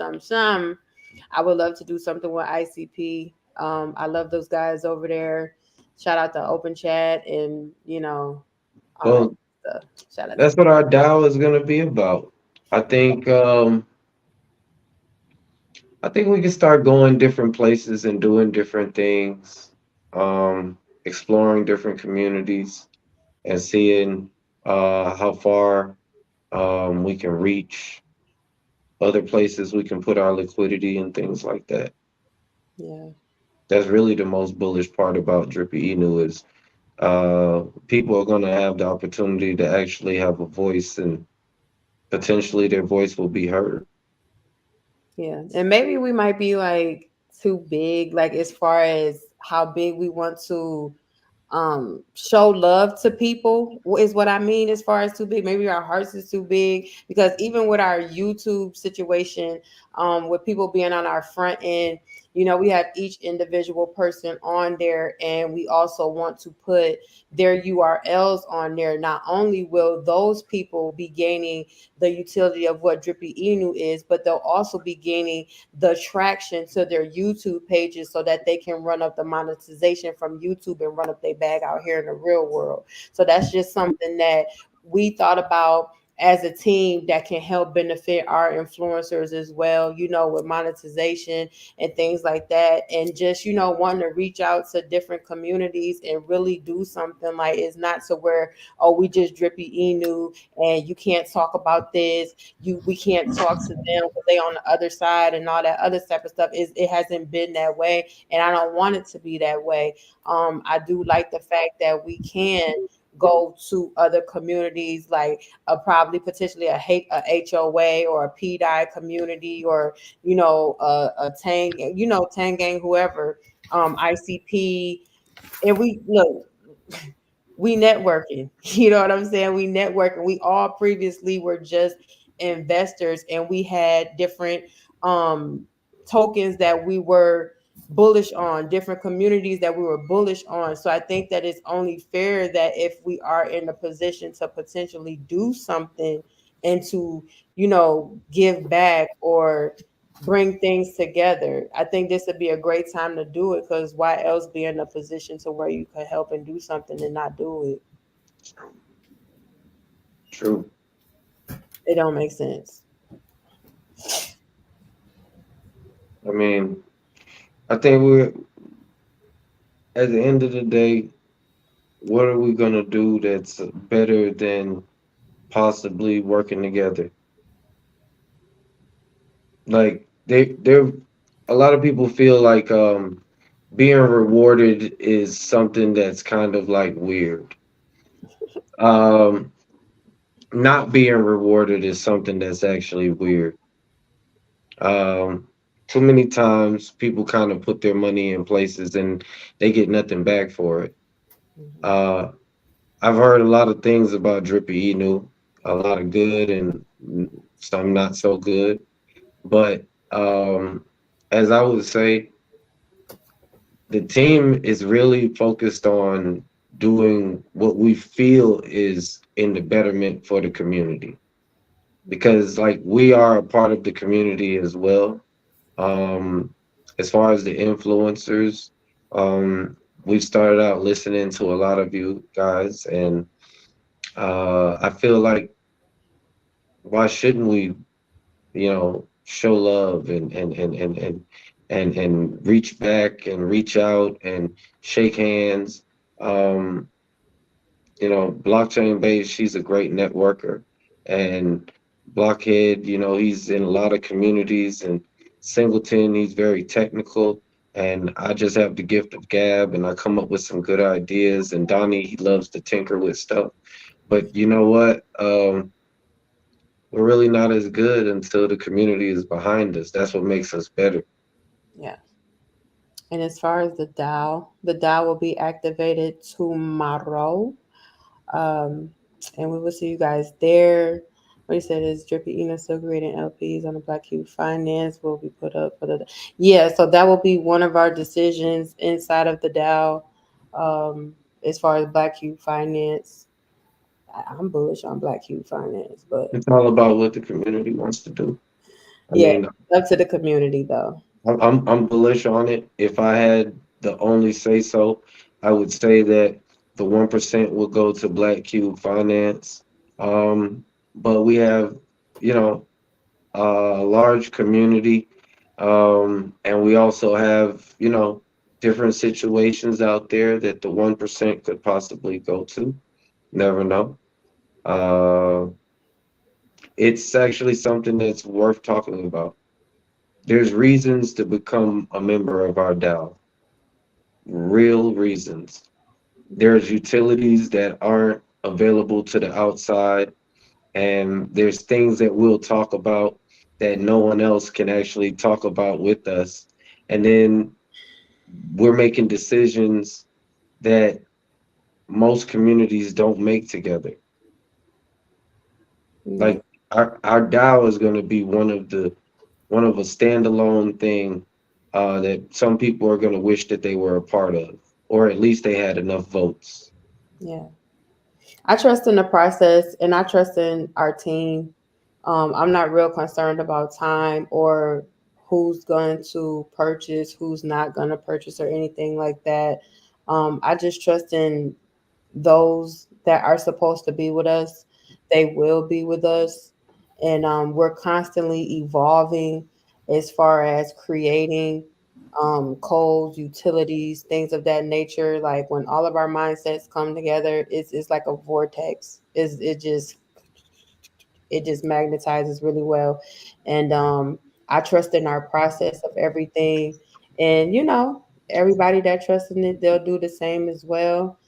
I would love to do something with ICP. I love those guys over there. Shout out to Open Chat and, you know, all that Well, stuff. Shout out to that's what our DAO is going to be about. I think we can start going different places and doing different things, exploring different communities and seeing how far we can reach, other places we can put our liquidity and things like that. yeah. That's really the most bullish part about Drippy Inu is people are going to have the opportunity to actually have a voice, and potentially their voice will be heard. Yeah. And maybe we might be like too big, like as far as how big we want to show love to people is what I mean. As far as too big, maybe our hearts is too big, because even with our YouTube situation, with people being on our front end, you know, we have each individual person on there, and we also want to put their URLs on there. Not only will those people be gaining the utility of what Drippy Inu is, but they'll also be gaining the traction to their YouTube pages so that they can run up the monetization from YouTube and run up their bag out here in the real world. So that's just something that we thought about as a team that can help benefit our influencers as well, you know, with monetization and things like that. And just, you know, wanting to reach out to different communities and really do something. Like, it's not to where, oh, we just Drippy Inu and you can't talk about this, we can't talk to them because they on the other side and all that other type of stuff. It hasn't been that way, and I don't want it to be that way. I do like the fact that we can go to other communities, like probably potentially a HOA or a PDI community, or, you know, a Tang, you know, Tangang, whoever, ICP, and we look, we networking. You know what I'm saying? We networking. We all previously were just investors, and we had different tokens that we were bullish on, different communities that we were bullish on. So I think that it's only fair that if we are in a position to potentially do something and to, you know, give back or bring things together, I think this would be a great time to do it, because why else be in a position to where you could help and do something and not do it? True. It don't make sense. I mean, I think we're, at the end of the day, what are we going to do that's better than possibly working together? Like, they're a lot of people feel like being rewarded is something that's kind of like weird. Not being rewarded is something that's actually weird. Um, Too many times people kind of put their money in places and they get nothing back for it. Uh, I've heard a lot of things about Drippy Inu, a lot of good and some not so good. But as I would say, the team is really focused on doing what we feel is in the betterment for the community, because like we are a part of the community as well. As far as the influencers, we've started out listening to a lot of you guys, and I feel like, why shouldn't we, you know, show love and reach back and reach out and shake hands. Um, you know, blockchain base, she's a great networker, and Blockhead, you know, he's in a lot of communities, and Singleton, he's very technical, and I just have the gift of gab, and I come up with some good ideas, and Donnie, he loves to tinker with stuff. But you know what? We're really not as good until the community is behind us. That's what makes us better. Yeah. And as far as the DAO will be activated tomorrow. And we will see you guys there. What he said is Drippy Eno still creating LPs on the Black Cube Finance will be put up for the, yeah. So that will be one of our decisions inside of the DAO. As far as Black Cube Finance, I'm bullish on Black Cube Finance, but It's all about what the community wants to do. I Yeah, mean, up to the community though. I'm bullish on it. If I had the only say so, I would say that the 1% will go to Black Cube Finance. But we have, you know, a large community, and we also have, you know, different situations out there that the 1% could possibly go to. Never know. Uh, it's actually something that's worth talking about. There's reasons to become a member of our DAO. Real reasons. There's utilities that aren't available to the outside, and there's things that we'll talk about that no one else can actually talk about with us. And then we're making decisions that most communities don't make together. Yeah. Like our DAO is going to be one of a standalone thing that some people are going to wish that they were a part of, or at least they had enough votes. Yeah. I trust in the process and I trust in our team. I'm not real concerned about time or who's going to purchase, who's not going to purchase, or anything like that. I just trust in those that are supposed to be with us. They will be with us. And we're constantly evolving as far as creating codes, utilities, things of that nature. Like when all of our mindsets come together, it's like a vortex. It just magnetizes really well. And I trust in our process of everything. And you know, everybody that trusts in it, they'll do the same as well.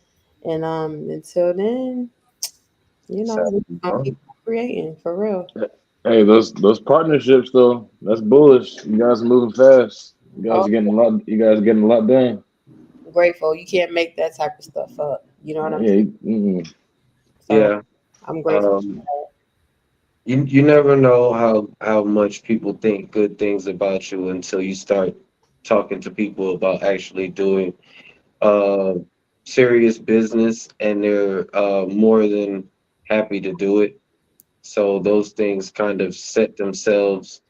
And until then, you know, we're gonna keep creating for real. Hey, those partnerships though, that's bullish. You guys are moving fast. You guys Oh, are getting a lot. You guys are getting a lot done. grateful. You can't make that type of stuff up. You know what I'm Yeah. saying? So Yeah. I'm grateful. Um, you never know how much people think good things about you until you start talking to people about actually doing uh serious business, and they're more than happy to do it. So those things kind of set themselves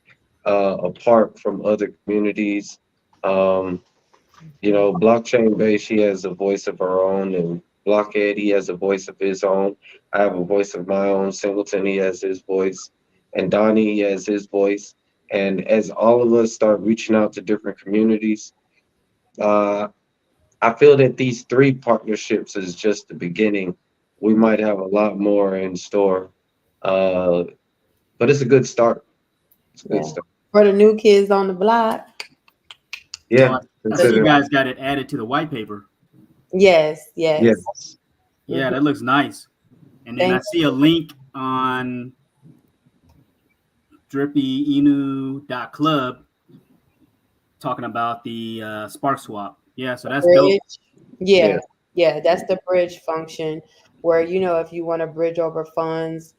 apart from other communities. Um, you know, blockchain base, she has a voice of her own, and Blockhead, he has a voice of his own. I have a voice of my own. Singleton, he has his voice, and Donnie, he has his voice. And as all of us start reaching out to different communities, uh, I feel that these three partnerships is just the beginning. We might have a lot more in store, uh, but it's a good start. It's a good Yeah. start. For the new kids on the block. Yeah, I see you consider. guys got it added to the white paper. Yes, yes. Yes. Yeah, Mhm. that looks nice. And then I Thank see a link on drippyinu.club talking about the Spark Swap. Yeah, so that's dope. bridge. Yeah, Yeah. yeah, that's the bridge function where you know if you want to bridge over funds,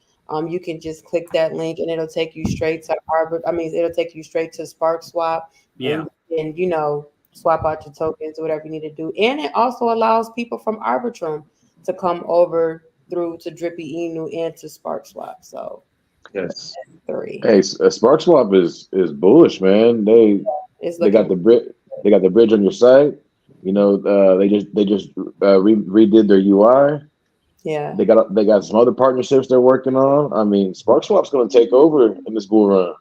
you can just click that link and it'll take you straight to it'll take you straight to Spark Swap, Yeah. and you know swap out your tokens or whatever you need to do. And it also allows people from Arbitrum to come over through to Drippy Inu and to Spark Swap. So Yes. 3. Hey, Spark Swap is bullish, man. It's They got looking the bridge. They got the bridge on your site. You know, they just redid their UI. yeah. They got some other partnerships they're working on. I mean, Spark Swap's going to take over in this bull run.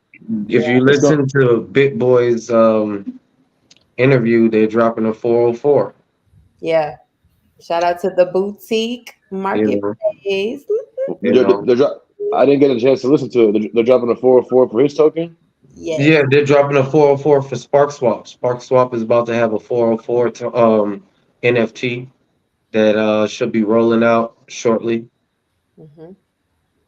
If Yeah. you It's going. listen to Big Boy's interview, they're dropping a 404. Yeah. Shout out to the boutique You know, marketplace. you know. I didn't get a chance to listen to it. They're dropping a 404 for his token. Yes. Yeah, they're dropping a 404 for Spark Swap. Spark Swap is about to have a 404 to, NFT that should be rolling out shortly. hmm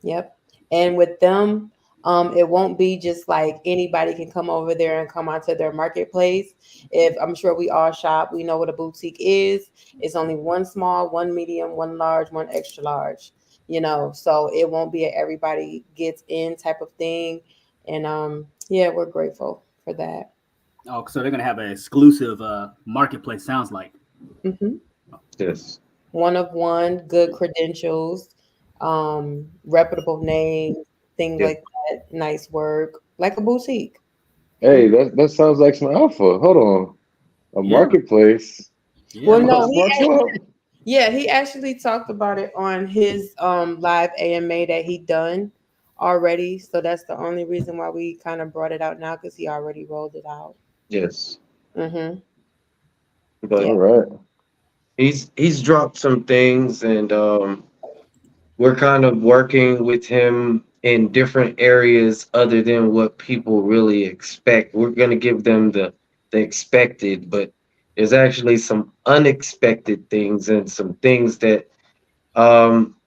Yep. And with them, it won't be just like anybody can come over there and come onto their marketplace. If I'm sure we all shop, we know what a boutique is. It's only one small, one medium, one large, one extra large. You know, so it won't be a everybody gets in type of thing. And yeah, we're grateful for that. Oh, so they're gonna have an exclusive marketplace. Sounds like. hmm Yes. One of one, good credentials, reputable name, things Yeah. like that. Nice work. like a boutique. Hey, that sounds like some alpha. Hold on, a Yeah. marketplace. Yeah, Well, man. no, Spark he actually talked about it on his live AMA that he done already. So that's the only reason why we kind of brought it out now, because he already rolled it out. Yes, Mm-hmm. but All right. he's dropped some things, and we're kind of working with him in different areas other than what people really expect. We're going to give them the expected, but there's actually some unexpected things and some things that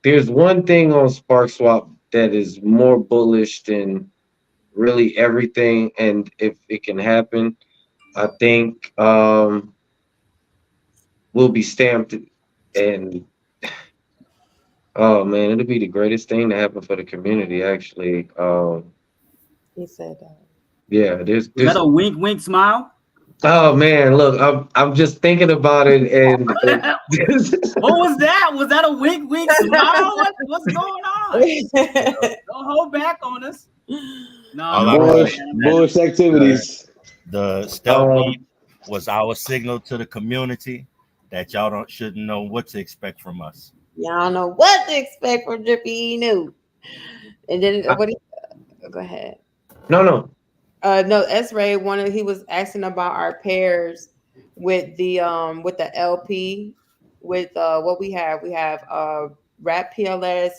there's one thing on SparkSwap that is more bullish than really everything, and if it can happen, I think we'll be stamped, and oh man, it'll be the greatest thing to happen for the community. Actually, He said that. yeah, Was that a wink, wink, smile? oh man, look, I'm just thinking about it, and What was that? Was that a wink, wink, smile? What's going on? Don't hold back on us. No, All I no, know Bullish activities. the stealth Um, lead was our signal to the community that y'all shouldn't know what to expect from us. Y'all know what to expect from Drippy New. And then go ahead. no, No, S-Ray he was asking about our pairs with the LP with what we have. We have Wrap PLS,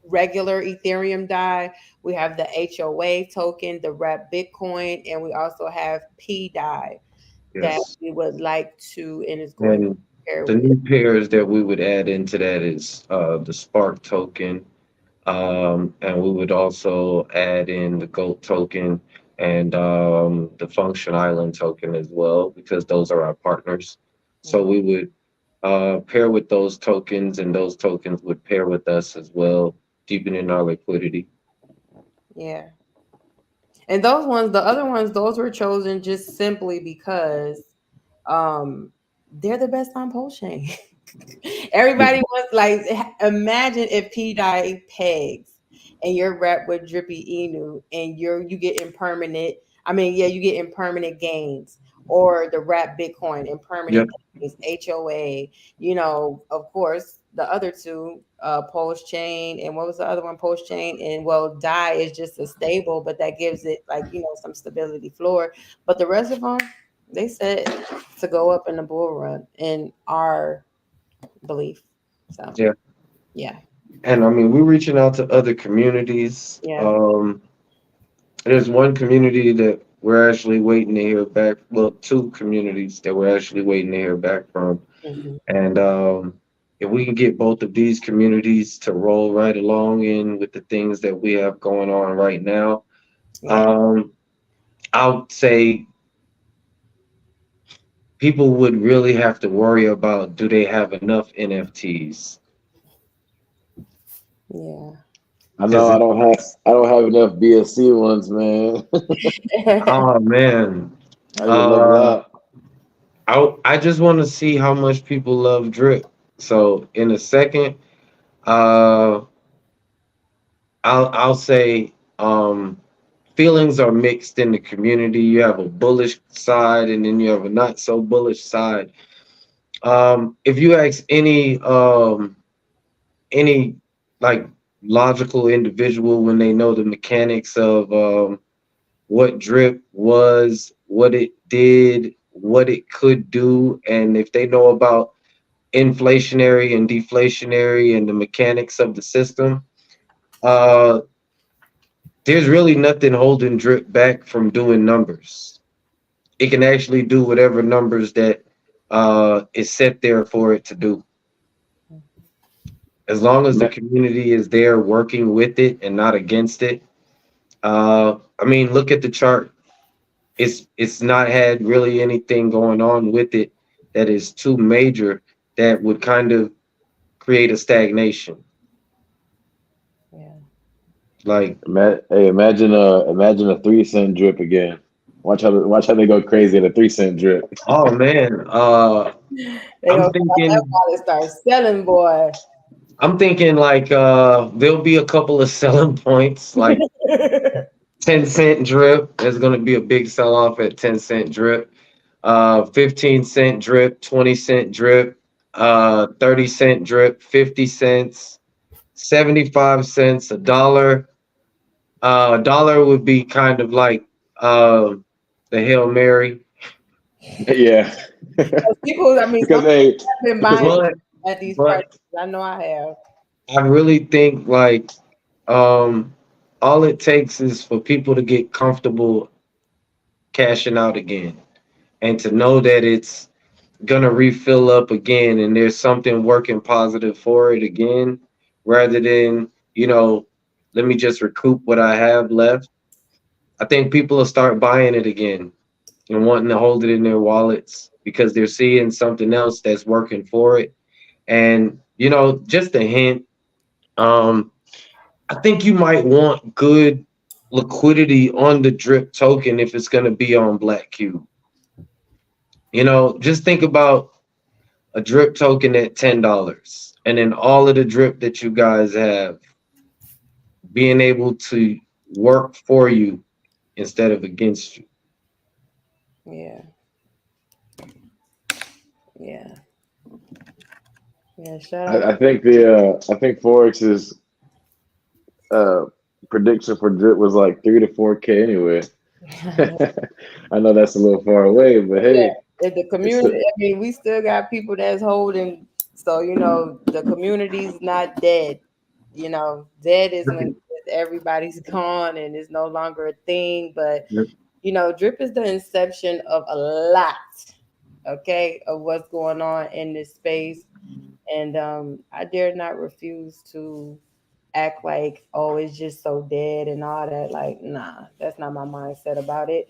regular Ethereum DAI. We have the HOA token, the Wrap Bitcoin, and we also have P DAI that yes, we would like to, and it's going and to pair the with. new pairs that we would add into that is the Spark token, and we would also add in the Goat token and the Function Island token as well, because those are our partners. So we would pair with those tokens, and those tokens would pair with us as well, deepening our liquidity. Yeah. And those ones, the other ones, those were chosen just simply because they're the best on Pulse Chain. Everybody was like, imagine if P DAI pegs and you're wrapped with Drippy Inu and you get impermanent. I mean, yeah, you get impermanent gains, or the Wrap Bitcoin impermanent gains, HOA. You know, of course, the other two, Pulse Chain, and what was the other one? Pulse Chain, and well, DAI is just a stable, but that gives it some stability floor. But the rest of them, they said to go up in the bull run in our belief. So yeah. And I mean, we're reaching out to other communities. Yeah. There's one community that we're actually waiting to hear back. Well, two communities that we're actually waiting to hear back from. Mm-hmm. And if we can get both of these communities to roll right along in with the things that we have going on right now, I'll say people would really have to worry about, do they have enough NFTs? Yeah. I know I don't have enough BSC ones, man. Oh man. I just love that. I just want to see how much people love drip. So in a second, I'll say feelings are mixed in the community. You have a bullish side, and then you have a not so bullish side. If you ask any like logical individual, when they know the mechanics of what drip was, what it did, what it could do, and if they know about inflationary and deflationary and the mechanics of the system, there's really nothing holding drip back from doing numbers. It can actually do whatever numbers that is set there for it to do. As long as the community is there working with it and not against it. I mean, look at the chart. It's not had really anything going on with it that is too major that would kind of create a stagnation. Yeah. Like, Hey, imagine a 3 cent drip again. Watch how they go crazy at a 3 cent drip. oh man, I'm thinking start selling, boy. I'm thinking like there'll be a couple of selling points. Like 10-cent drip. There's going to be a big sell off at 10-cent drip. 15-cent drip, 20-cent drip, 30-cent drip, 50 cents, 75 cents, $1. $1 would be kind of like the Hail Mary. Yeah. People, I mean, Because some hey, people have been buying But, at these but prices. I know I have. I really think like all it takes is for people to get comfortable cashing out again and to know that it's gonna refill up again and there's something working positive for it again, rather than, let me just recoup what I have left. I think people will start buying it again and wanting to hold it in their wallets because they're seeing something else that's working for it. And just a hint, I think you might want good liquidity on the drip token if it's going to be on Black Cube. Just think about a drip token at $10 and then all of the drip that you guys have being able to work for you instead of against you. Yeah. Yeah. Yeah. Shout out. I think I think Forex's prediction for drip was like 3 to 4K anyway. I know that's a little far away, but hey, If the community, I mean, we still got people that's holding. So the community's not dead. Dead is when everybody's gone and it's no longer a thing. But drip is the inception of a lot, okay, of what's going on in this space. And I dare not refuse to act like, oh, it's just so dead and all that. Like, nah, that's not my mindset about it.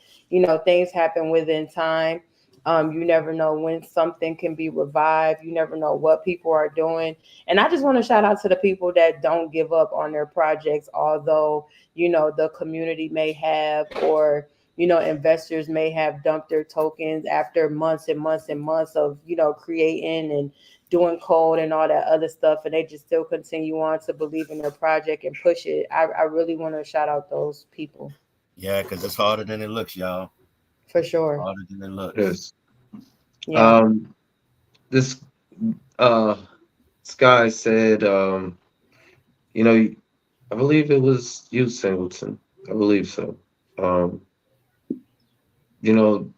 Things happen within time. You never know when something can be revived. You never know what people are doing. And I just want to shout out to the people that don't give up on their projects, although, the community may have, or, investors may have dumped their tokens after months and months and months of, creating and doing code and all that other stuff, and they just still continue on to believe in their project and push it. I really want to shout out those people. Yeah, because it's harder than it looks, y'all. For sure. Harder than it looks. Yes. Yeah. This guy said, I believe it was you, Singleton. I believe so.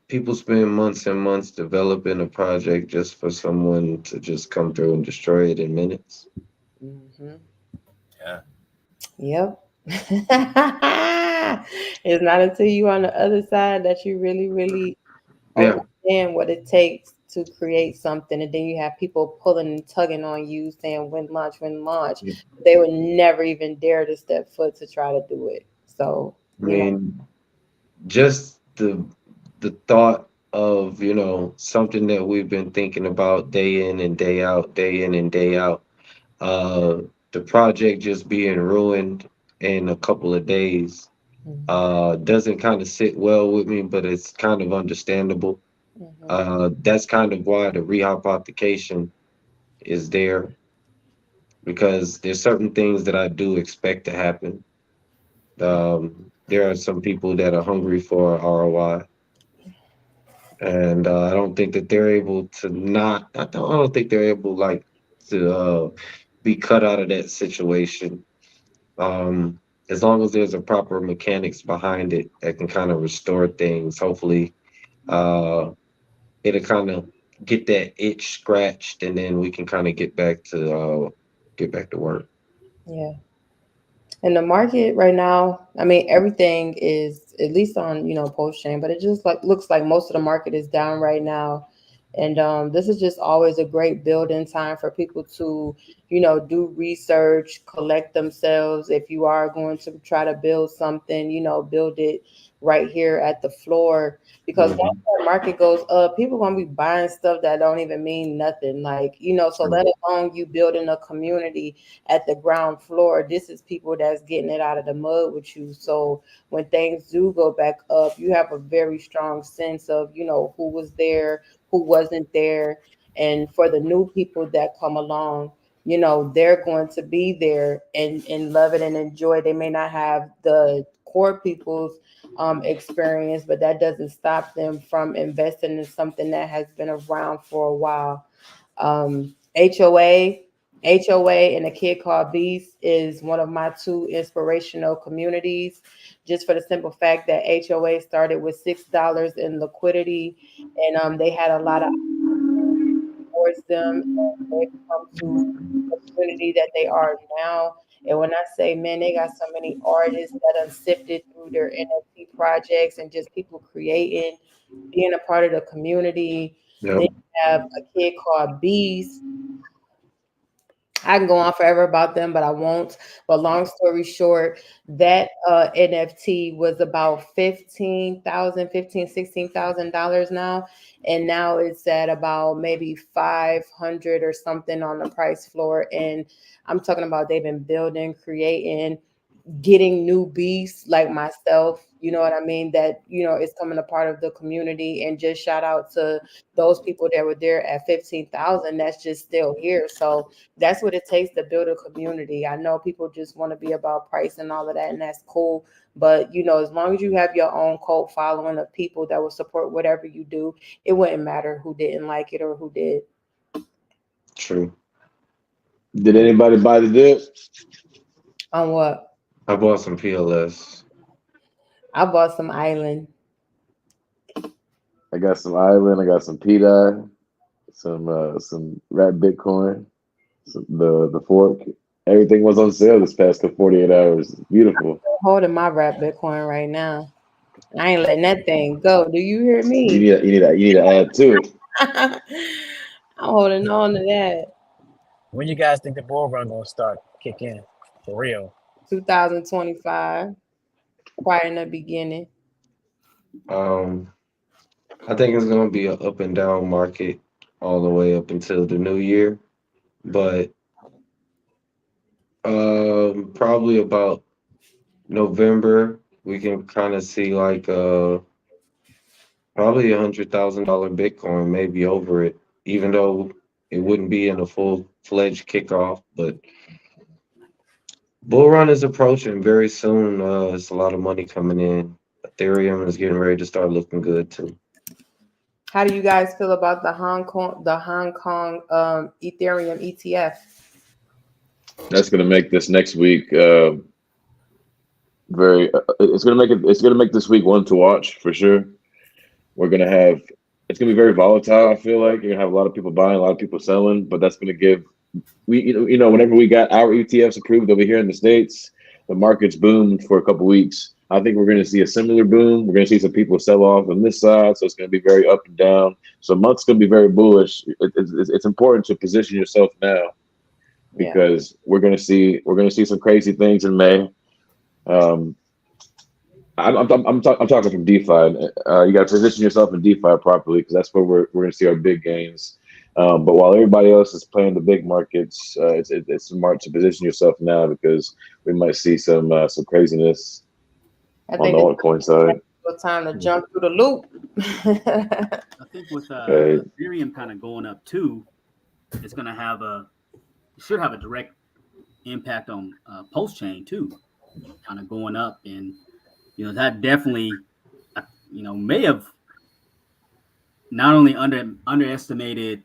People spend months and months developing a project just for someone to just come through and destroy it in minutes. Mm-hmm. Yeah. Yep. It's not until you on the other side that you really, really understand what it takes to create something, and then you have people pulling and tugging on you, saying when launch. Yeah. They would never even dare to step foot to try to do it. So just the thought of something that we've been thinking about day in and day out, the project just being ruined in a couple of days doesn't kind of sit well with me, but it's kind of understandable. That's kind of why the rehypothecation is there, because there's certain things that I do expect to happen. There are some people that are hungry for ROI, and I don't think that they're able to not. I don't think they're able to be cut out of that situation. As long as there's a proper mechanics behind it that can kind of restore things, hopefully, it'll kind of get that itch scratched, and then we can kind of get back to work. Yeah. In the market right now, I mean, everything is at least on, post chain, but it just looks like most of the market is down right now. And this is just always a great building time for people to, do research, collect themselves. If you are going to try to build something, build it right here at the floor, because once the market goes up, people are going to be buying stuff that don't even mean nothing. Like, so let alone you building a community at the ground floor. This is people that's getting it out of the mud with you. So when things do go back up, you have a very strong sense of, who was there, who wasn't there. And for the new people that come along, they're going to be there and love it and enjoy. They may not have the support people's experience, but that doesn't stop them from investing in something that has been around for a while. HOA and a kid called Beast is one of my two inspirational communities, just for the simple fact that HOA started with $6 in liquidity, and they had a lot of towards them, and they've come to the community that they are now. And when I say, man, they got so many artists that have sifted through their NFT projects and just people creating, being a part of the community. Yep. They have a kid called Beast. I can go on forever about them, but I won't. But long story short, that NFT was about $16,000 now. And now it's at about maybe 500 or something on the price floor. And I'm talking about they've been building, creating, getting new beasts like myself, you know what I mean, that, you know, is coming a part of the community. And just shout out to those people that were there at 15,000 that's just still here. So that's what it takes to build a community. I know people just want to be about price and all of that, and that's cool. But, you know, as long as you have your own cult following of people that will support whatever you do, it wouldn't matter who didn't like it or who did. True. Did anybody buy the dip? On what? I bought some PLS. I bought some Island. I got some Island. I got some PDI, some Rat Bitcoin, the fork. Everything was on sale this past 48 hours. Beautiful. I'm holding my Rat Bitcoin right now. I ain't letting that thing go. Do you hear me? You need to add to it. I'm holding on to that. When you guys think the bull run gonna start kick in for real? 2025, right in the beginning. I think it's gonna be an up and down market all the way up until the new year, but probably about November we can kind of see like probably $100,000 Bitcoin, maybe over it, even though it wouldn't be in a full-fledged kickoff. But bull run is approaching very soon. It's a lot of money coming in. Ethereum is getting ready to start looking good too. How do you guys feel about the Hong Kong Ethereum ETF? That's gonna make this next week very. It's gonna make this week one to watch for sure. We're gonna have. It's gonna be very volatile. I feel like you're gonna have a lot of people buying, a lot of people selling, but that's gonna give. Whenever we got our ETFs approved over here in the States, the markets boomed for a couple weeks. I think we're going to see a similar boom. We're going to see some people sell off on this side, so it's going to be very up and down. So month's going to be very bullish. It's important to position yourself now because we're going to see some crazy things in May. I'm talking from DeFi. You got to position yourself in DeFi properly because that's where we're going to see our big gains. But while everybody else is playing the big markets, it's smart to position yourself now because we might see some craziness. I think on the altcoin side. Time to jump through the loop. I think with Ethereum kind of going up too, it's going to should have a direct impact on Pulse Chain too, kind of going up, and that definitely may have not only underestimated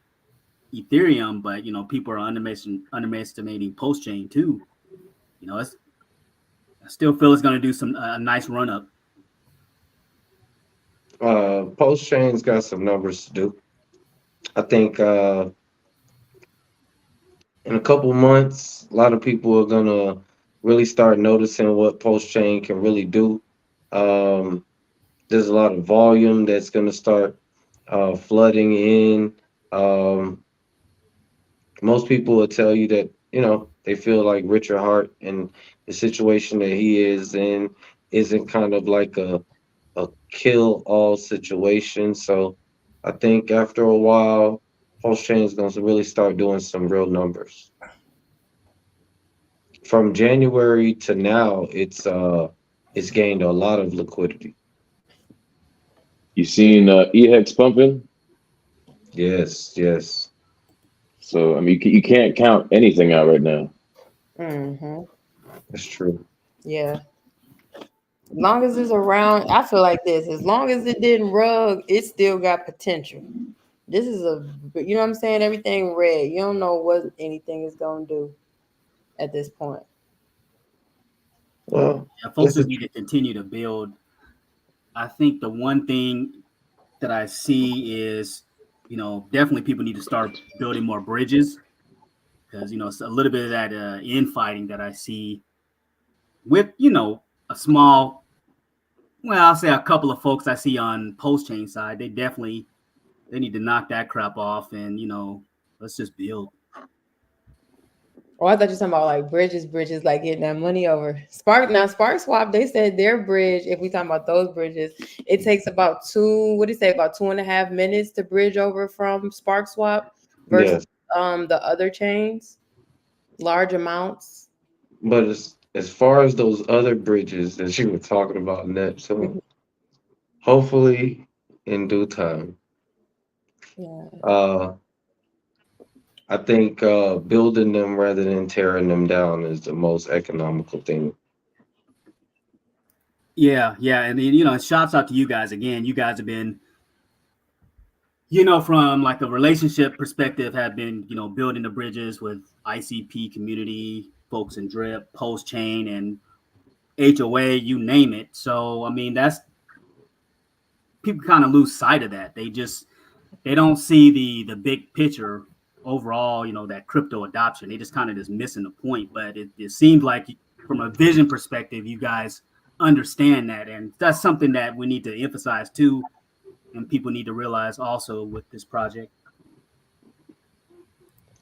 Ethereum, but people are underestimating Pulse Chain too. I still feel it's going to do a nice run up. Pulse Chain's got some numbers to do. I think in a couple months, a lot of people are gonna really start noticing what Pulse Chain can really do. There's a lot of volume that's gonna start flooding in. Most people will tell you that they feel like Richard Hart and the situation that he is in isn't kind of like a kill all situation. So I think after a while, Pulse Chain is going to really start doing some real numbers. From January to now, it's gained a lot of liquidity. You seen EHEX pumping? Yes. So I mean, you can't count anything out right now. Mm-hmm. That's true. Yeah. As long as it's around, I feel like this. As long as it didn't rug, it still got potential. This is you know what I'm saying? Everything red. You don't know what anything is gonna do at this point. Well, Yeah, folks just need to continue to build. I think the one thing that I see is, definitely people need to start building more bridges, because it's a little bit of that infighting that I see with a small, well, I'll say a couple of folks I see on post chain side. They need to knock that crap off, and let's just build. Oh, I thought you were talking about like bridges, like getting that money over. SparkSwap, they said their bridge, if we talking about those bridges, it takes about about 2.5 minutes to bridge over from SparkSwap versus the other chains, large amounts. But as far as those other bridges that you were talking about, Net, so hopefully in due time. Yeah. I think building them rather than tearing them down is the most economical thing. Yeah, and shouts out to you guys again. You guys have been, from like a relationship perspective, have been, building the bridges with ICP community, folks in Drip, Post Chain, and HOA, you name it. So I mean, that's, people kind of lose sight of that. They don't see the big picture overall, that crypto adoption. They just kind of missing the point. But it seems like from a vision perspective, you guys understand that, and that's something that we need to emphasize too, and people need to realize also with this project.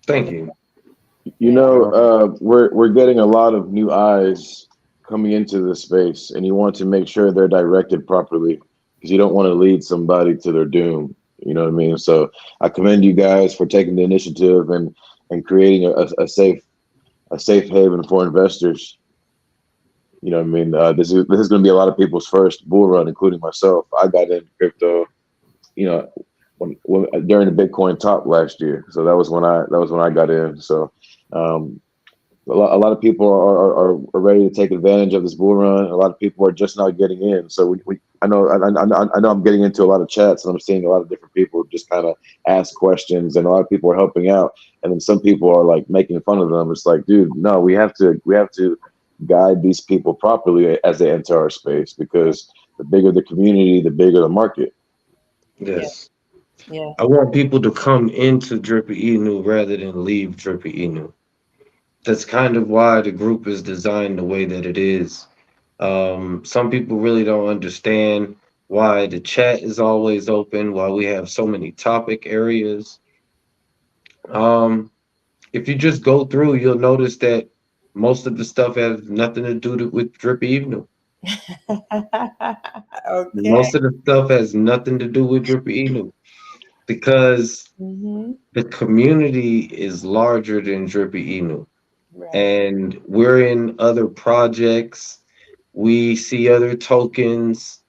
Thank you. We're getting a lot of new eyes coming into the space, and you want to make sure they're directed properly, because you don't want to lead somebody to their doom. You know what I mean? So I commend you guys for taking the initiative and creating a safe haven for investors. You know what I mean? This is going to be a lot of people's first bull run, including myself. I got into crypto, when during the Bitcoin top last year. So that was when I got in. So a lot of people are ready to take advantage of this bull run. A lot of people are just now getting in. So I know I'm getting into a lot of chats, and I'm seeing a lot of different people just kind of ask questions, and a lot of people are helping out, and then some people are like making fun of them. It's like, dude, no, we have to guide these people properly as they enter our space, because the bigger the community, the bigger the market. Yes. Yeah. I want people to come into Drippy Inu rather than leave Drippy Inu. That's kind of why the group is designed the way that it is. Some people really don't understand why the chat is always open, why we have so many topic areas. If you just go through, you'll notice that most of the stuff has nothing to do with Drippy Inu. Okay. Most of the stuff has nothing to do with Drippy Inu, because the community is larger than Drippy Inu. Right. And we're in other projects. We see other tokens.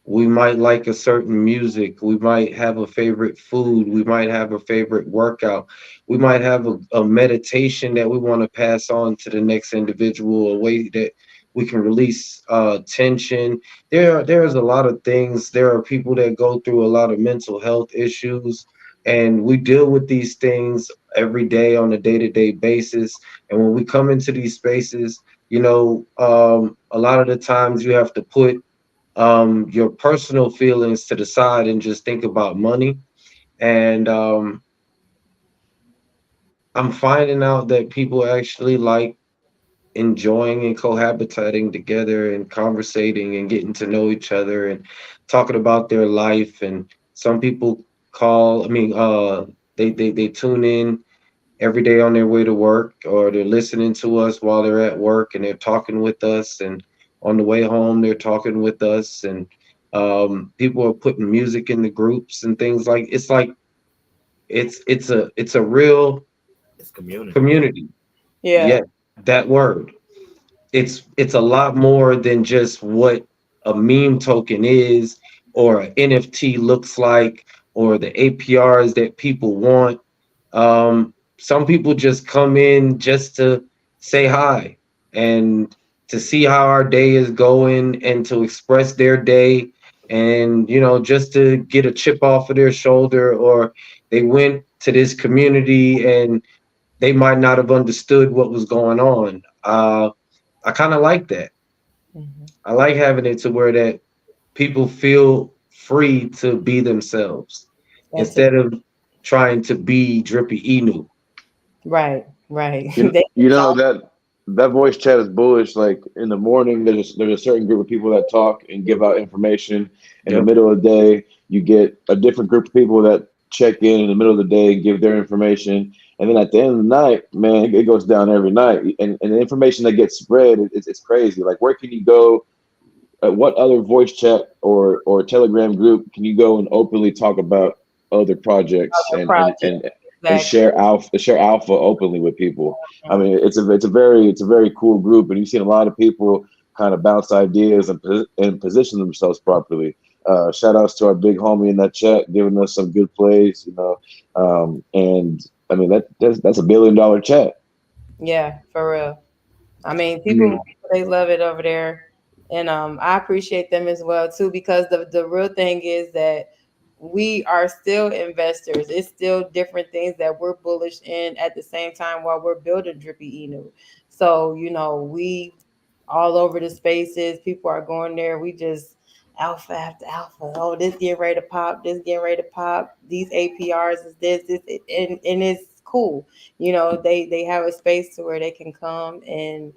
We might like a certain music. We might have a favorite food. We might have a favorite workout. We might have a meditation that we want to pass on to the next individual, a way that we can release tension. There's a lot of things. There are people that go through a lot of mental health issues, and we deal with these things every day on a day-to-day basis. And when we come into these spaces, a lot of the times you have to put your personal feelings to the side and just think about money. And I'm finding out that people actually like enjoying and cohabitating together and conversating and getting to know each other and talking about their life. And some people they tune in every day on their way to work, or they're listening to us while they're at work, and they're talking with us, and on the way home they're talking with us. And people are putting music in the groups and things like it's a real community. Yeah, that word. It's a lot more than just what a meme token is, or an NFT looks like, or the APRs that people want. Some people just come in just to say hi, and to see how our day is going and to express their day, and just to get a chip off of their shoulder, or they went to this community and they might not have understood what was going on. I kind of like that. I like having it to where that people feel free to be themselves instead of trying to be Drippy Inu. Right. You know that voice chat is bullish. Like in the morning, there's a certain group of people that talk and give out information. In the middle of the day, you get a different group of people that check in the middle of the day and give their information. And then at the end of the night, man, it goes down every night. And the information that gets spread, it's crazy. Like, where can you go? What other voice chat or Telegram group can you go and openly talk about other projects and share alpha openly with people? I mean, it's a very cool group, and you've seen a lot of people kind of bounce ideas and position themselves properly. Shout outs to our big homie in that chat, giving us some good plays, and I mean that's $1 billion chat. Yeah, for real. I mean, people they love it over there, and I appreciate them as well too, because the real thing is that we are still investors. It's still different things that we're bullish in at the same time while we're building Drippy Inu. So we all over the spaces. People are going there. We just alpha after alpha. Oh, this getting ready to pop. This getting ready to pop. These APRs is this, and it's cool. They have a space to where they can come and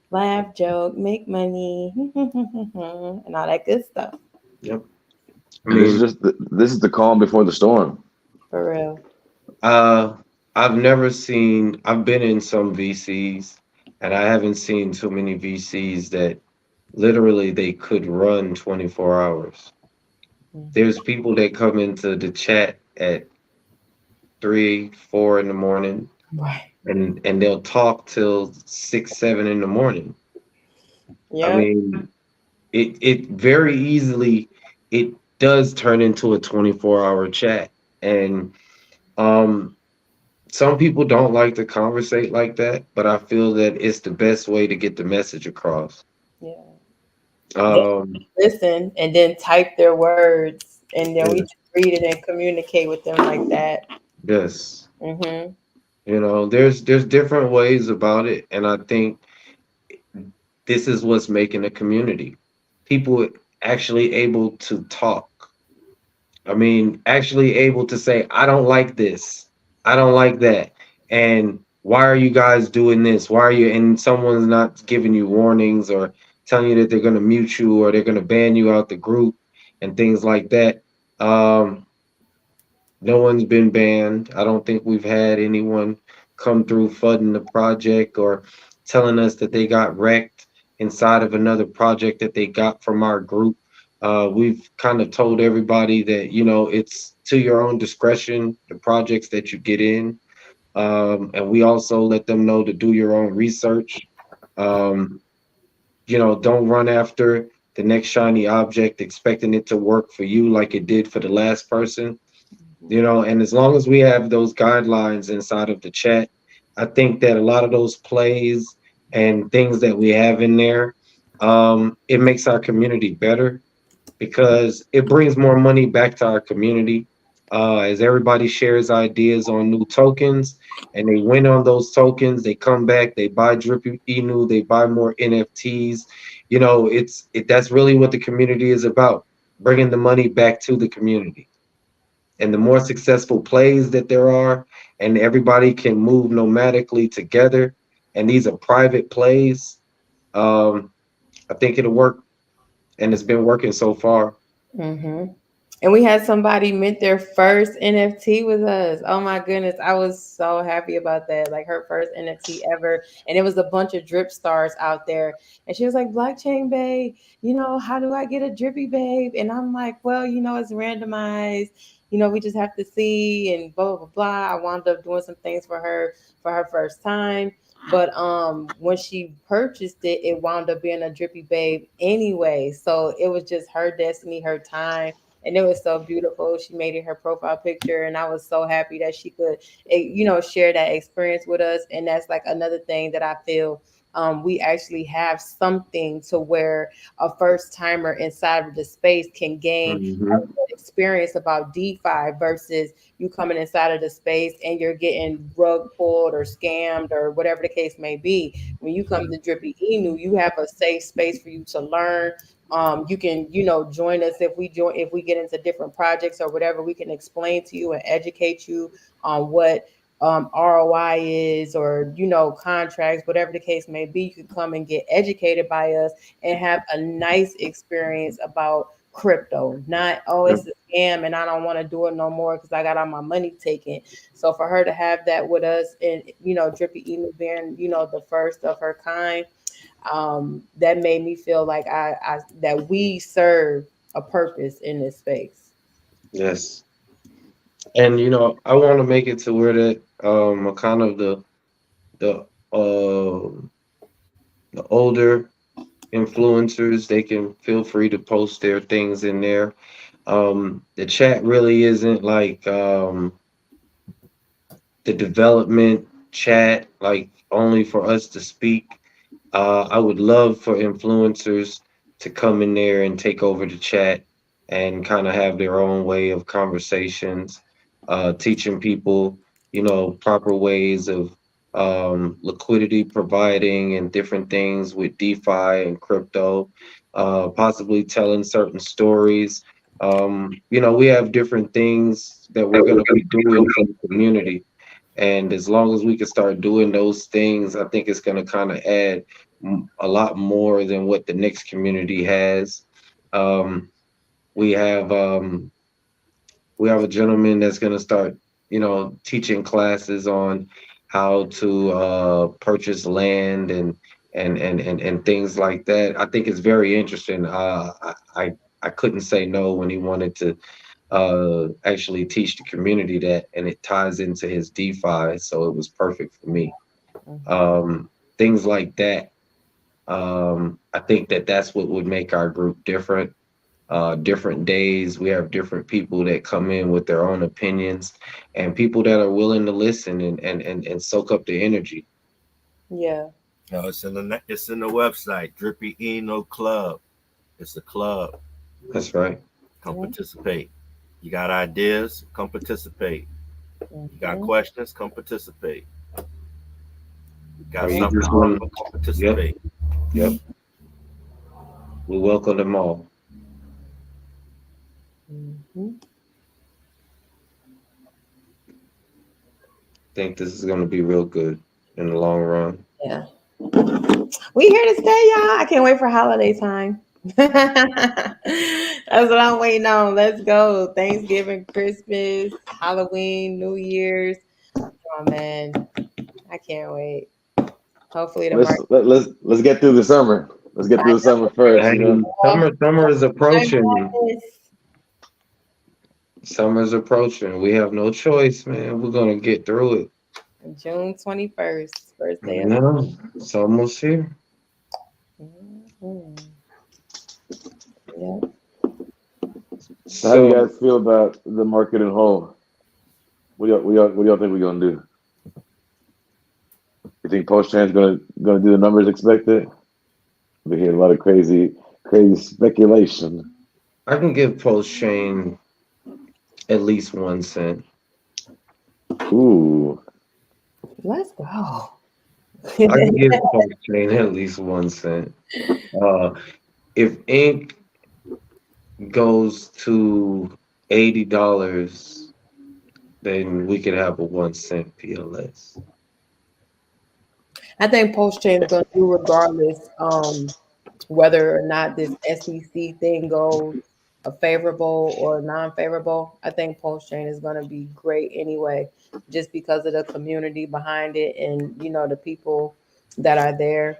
laugh, joke, make money, and all that good stuff. Yep. This is the calm before the storm. For real. I've been in some VCs, and I haven't seen too many VCs that literally they could run 24 hours. There's people that come into the chat at 3, 4 in the morning, right, and they'll talk till 6, 7 in the morning. Yeah. I mean, it very easily it does turn into a 24-hour chat, and some people don't like to conversate like that, but I feel that it's the best way to get the message across. Yeah. Listen and then type their words, and then we just read it and communicate with them like that. Yes. There's different ways about it, and I think this is what's making a community. People actually able to talk. I mean, actually able to say, I don't like this. I don't like that. And why are you guys doing this? Why are you, and someone's not giving you warnings or telling you that they're going to mute you or they're going to ban you out the group and things like that. No one's been banned. I don't think we've had anyone come through flooding the project or telling us that they got wrecked inside of another project that they got from our group. We've kind of told everybody that, it's to your own discretion, the projects that you get in. And we also let them know to do your own research. Don't run after the next shiny object expecting it to work for you like it did for the last person. And as long as we have those guidelines inside of the chat, I think that a lot of those plays and things that we have in there, it makes our community better because it brings more money back to our community. As everybody shares ideas on new tokens and they win on those tokens, they come back, they buy Drippy Inu, they buy more NFTs. That's really what the community is about, bringing the money back to the community. And the more successful plays that there are, and everybody can move nomadically together, and these are private plays, I think it'll work. And it's been working so far. And we had somebody mint their first NFT with us. Oh my goodness. I was so happy about that. Like her first NFT ever. And it was a bunch of drip stars out there. And she was like, Blockchain babe, how do I get a drippy babe? And I'm like, well, it's randomized. We just have to see and blah, blah, blah. I wound up doing some things for her first time. But when she purchased it, it wound up being a drippy babe anyway. So it was just her destiny, her time. And it was so beautiful. She made it her profile picture. And I was so happy that she could, share that experience with us. And that's like another thing that I feel we actually have something to where a first timer inside of the space can gain a good experience about DeFi versus you coming inside of the space and you're getting rug pulled or scammed or whatever the case may be. When you come to Drippy Inu, you have a safe space for you to learn. You can, join us if we get into different projects or whatever. We can explain to you and educate you on what ROI is, or contracts, whatever the case may be. You can come and get educated by us and have a nice experience about crypto. Not, oh, it's a scam and I don't want to do it no more because I got all my money taken. So for her to have that with us, and Drippy Emu being the first of her kind, that made me feel like I that we serve a purpose in this space. Yes. And I want to make it to where that kind of the older influencers, they can feel free to post their things in there. The chat really isn't like the development chat, like only for us to speak. I would love for influencers to come in there and take over the chat and kind of have their own way of conversations, teaching people, proper ways of liquidity providing and different things with DeFi and crypto, possibly telling certain stories. We have different things that we're going to be doing for the community. And as long as we can start doing those things, I think it's going to kind of add a lot more than what the next community has. We have a gentleman that's going to start, teaching classes on how to purchase land and things like that. I think it's very interesting. I couldn't say no when he wanted to actually teach the community that, and it ties into his DeFi, so it was perfect for me. Things like that. I think that's what would make our group different. Different days, we have different people that come in with their own opinions, and people that are willing to listen and soak up the energy. Yeah. No, it's in the website, Drippy Eno Club. It's a club. That's right. Come participate. You got ideas? Come participate. You got questions? Come participate. You got something to offer? Come participate. Yep. We welcome them all. Think this is going to be real good in the long run. Yeah. We here to stay, y'all. I can't wait for holiday time. That's what I'm waiting on. Let's go. Thanksgiving, Christmas, Halloween, New Year's. Oh man, I can't wait. Hopefully the let's get through the summer. Let's get through the summer first. Summer is approaching. Summer's approaching. We have no choice, man. We're gonna get through it. June 21st, first day. No, it's almost here. Yeah. So, how do you guys feel about the market in whole? What do y'all think we're gonna do? You think post-chain's gonna do the numbers expected? We hear a lot of crazy speculation. I can give post-chain at least 1 cent. Ooh. Let's go. I can give post-chain at least 1 cent. If ink goes to $80, then we could have a 1 cent PLS. I think post-chain is going to do regardless, whether or not this SEC thing goes favorable or non-favorable. I think post-chain is going to be great anyway, just because of the community behind it and, the people that are there.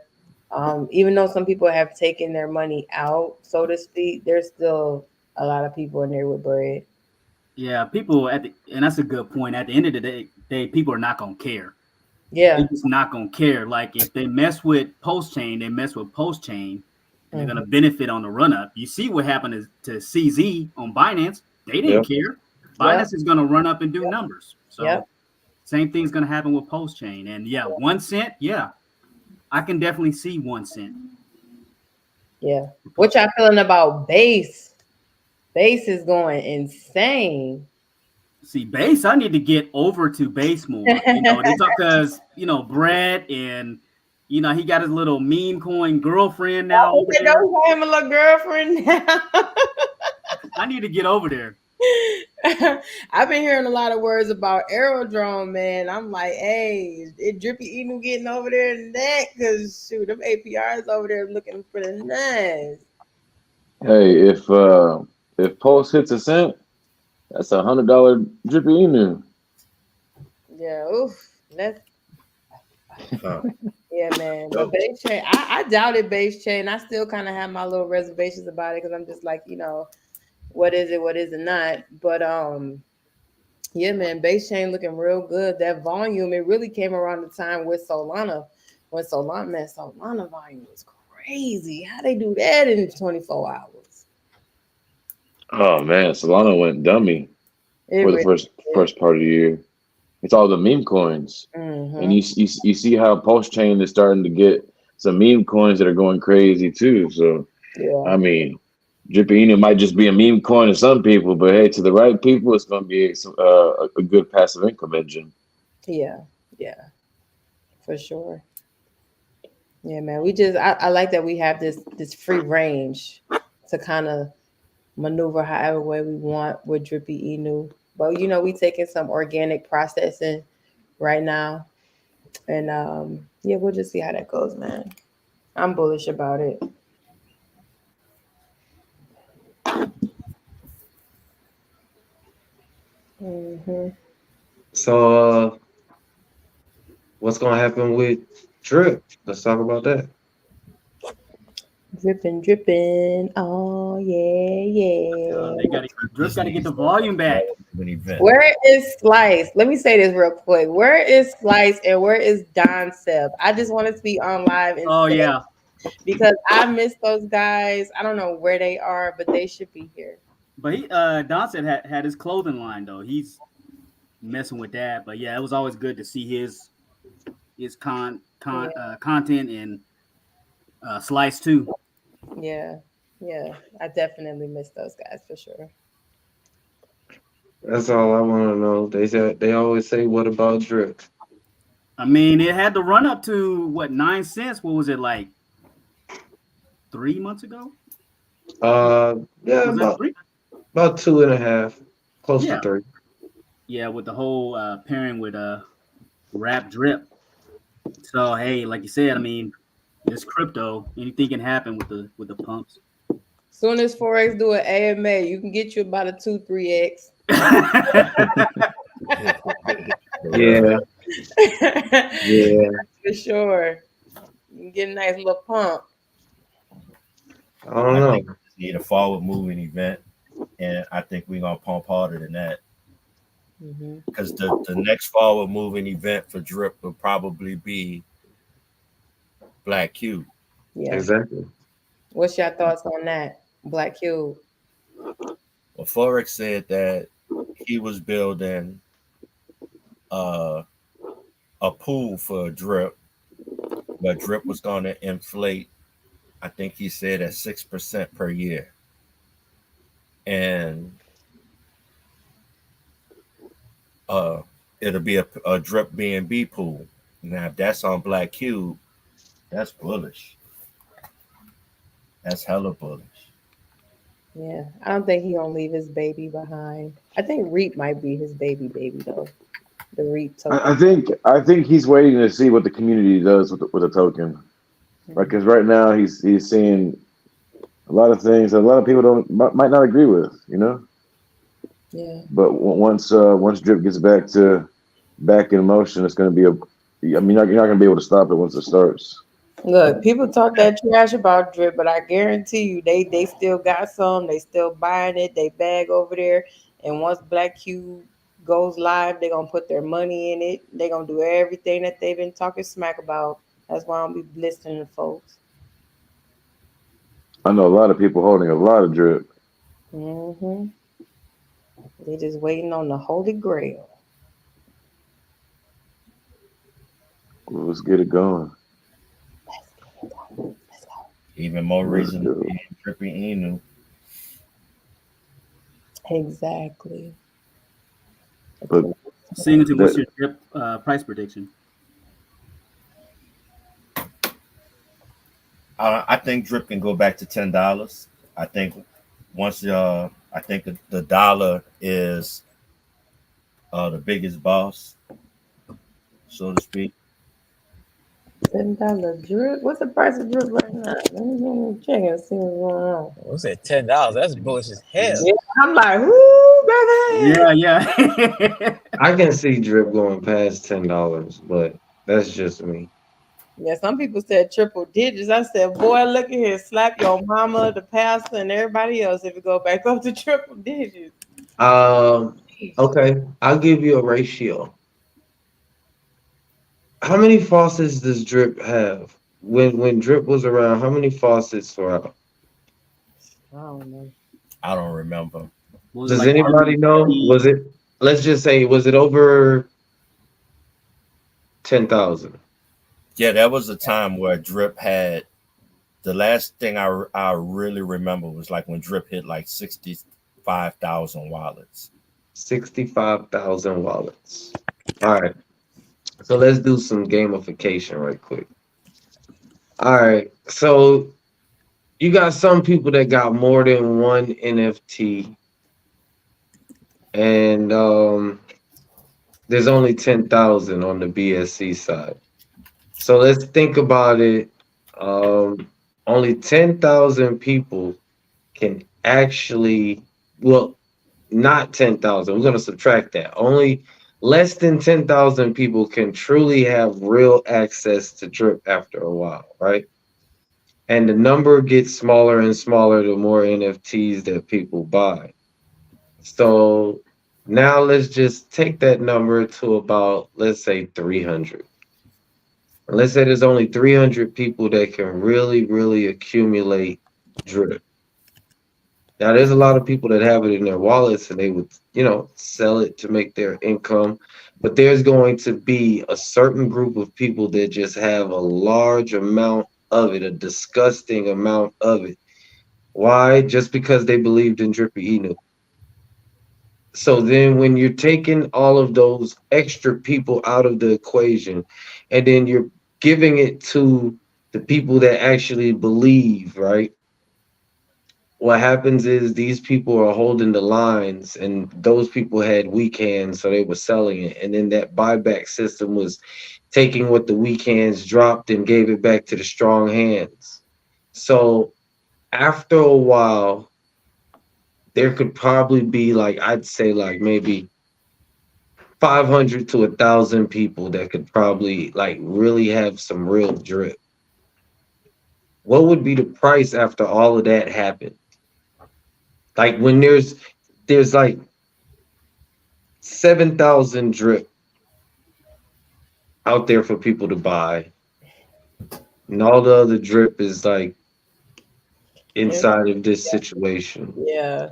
Even though some people have taken their money out, so to speak, there's still a lot of people in there with bread. Yeah, people and that's a good point. At the end of the day, people are not going to care. Yeah. They're just not going to care. Like if they mess with post-chain, they mess with post-chain. They're going to benefit on the run-up. You see what happened to CZ on Binance. They didn't care. Binance is going to run up and do numbers. So same thing's going to happen with post-chain. And 1 cent, I can definitely see 1 cent. Yeah. What y'all feeling about base? Base is going insane. See, base, I need to get over to base more. You know, they talk because, you know, Brett and, you know, he got his little meme coin girlfriend now. Oh, they don't have a little girlfriend now. I need to get over there. I've been hearing a lot of words about Aerodrome, man. I'm like, hey, is Drippy Inu getting over there in that? Because shoot, them APRs over there looking for the nice. Hey, if Pulse hits a cent, that's $100 Drippy Inu. Yeah, oof. That's yeah, man. But base chain, I doubted base chain. I still kind of have my little reservations about it because I'm just like, you know, what is it, what is it not? But yeah, man, base chain looking real good. That volume, it really came around the time with Solana. When Solana volume was crazy. How they do that in 24 hours? Oh man, Solana went dummy It for the really first part of the year. It's all the meme coins, and you see how Pulse Chain is starting to get some meme coins that are going crazy too. So yeah. I mean, Drippy Inu might just be a meme coin to some people, but hey, to the right people, it's going to be a good passive income engine. Yeah, for sure. Yeah, man. I like that we have this free range to kind of maneuver however way we want with Drippy Inu. But you know, we taking some organic processing right now. And yeah, we'll just see how that goes, man. I'm bullish about it. So what's gonna happen with Drip? Let's talk about that. Dripping. Oh yeah. Drip got to get the volume back. Where is Slice? Let me say this real quick. Where is Slice and where is Don Seb? I just want to be on live and yeah, because I miss those guys. I don't know where they are, but they should be here. but he Don said had his clothing line though. He's messing with that. But yeah, it was always good to see his content and Slice too. Yeah. I definitely miss those guys for sure. That's all I want to know. They always say, "What about Drip?" I mean, it had to run up to what 9 cents. What was it like 3 months ago? Yeah, about 2.5, close to 3. Yeah, with the whole pairing with Rap Drip. So hey, like you said, I mean, it's crypto. Anything can happen with the pumps. Soon as Forex do an AMA, you can get you about a 2-3x. Yeah. For sure. You can get a nice little pump. I don't know. Need a forward moving event, and I think we're gonna pump harder than that. Because the next forward moving event for Drip will probably be Black Cube. Yeah. Exactly. What's your thoughts on that, Black Cube? Well, Forex said that he was building a pool for Drip, but Drip was going to inflate. I think he said at 6% per year, and it'll be a Drip B&B pool. Now, if that's on Black Cube, that's bullish. That's hella bullish. Yeah, I don't think he gonna leave his baby behind. I think Reap might be his baby though. The Reap token. I think he's waiting to see what the community does with the token, right? Because right now he's seeing a lot of things that a lot of people might not agree with, you know. Yeah. But once Drip gets back in motion, it's going to be I mean, you're not going to be able to stop it once it starts. Look, people talk that trash about Drip, but I guarantee you, they still got some. They still buying it. They bag over there, and once Black Cube goes live, they're gonna put their money in it. They're gonna do everything that they've been talking smack about. That's why I'm be listening to folks. I know a lot of people holding a lot of Drip. They just waiting on the Holy Grail. Let's get it going. Even more reason to be in Drippy Inu. Exactly. But Singleton, what's your drip price prediction? I think drip can go back to $10. I think once I think the dollar is the biggest boss, so to speak. $10 drip. What's the price of drip right now? Let me check and see what's going on. What's that? $10? That's bullish as hell. Yeah, I'm like, woo, baby. Yeah. I can see drip going past $10, but that's just me. Yeah, some people said triple digits. I said, boy, look at here, slap your mama, the pastor, and everybody else if it go back up to triple digits. Okay, I'll give you a ratio. How many faucets does drip have? When drip was around, how many faucets were out? I don't know. I don't remember. Does anybody know? Was it? Let's just say, was it over 10,000? Yeah, that was a time where drip had. The last thing I really remember was like when drip hit like 65,000 wallets. 65,000 wallets. All right. So let's do some gamification right quick. All right. So you got some people that got more than one NFT, and there's only 10,000 on the BSC side. So let's think about it. Only 10,000 people can actually, well, not 10,000. We're going to subtract that. Only less than 10,000 people can truly have real access to drip after a while, right? And the number gets smaller and smaller the more NFTs that people buy. So now let's just take that number to about, let's say 300. Let's say there's only 300 people that can really, really accumulate drip. Now, there's a lot of people that have it in their wallets and they would, sell it to make their income. But there's going to be a certain group of people that just have a large amount of it, a disgusting amount of it. Why? Just because they believed in Drippy Inu. So then when you're taking all of those extra people out of the equation and then you're giving it to the people that actually believe, right? What happens is these people are holding the lines and those people had weak hands, so they were selling it. And then that buyback system was taking what the weak hands dropped and gave it back to the strong hands. So after a while, there could probably be I'd say maybe 500 to 1,000 people that could probably really have some real drip. What would be the price after all of that happened? When there's 7,000 drip out there for people to buy, and all the other drip is inside of this situation. Yeah.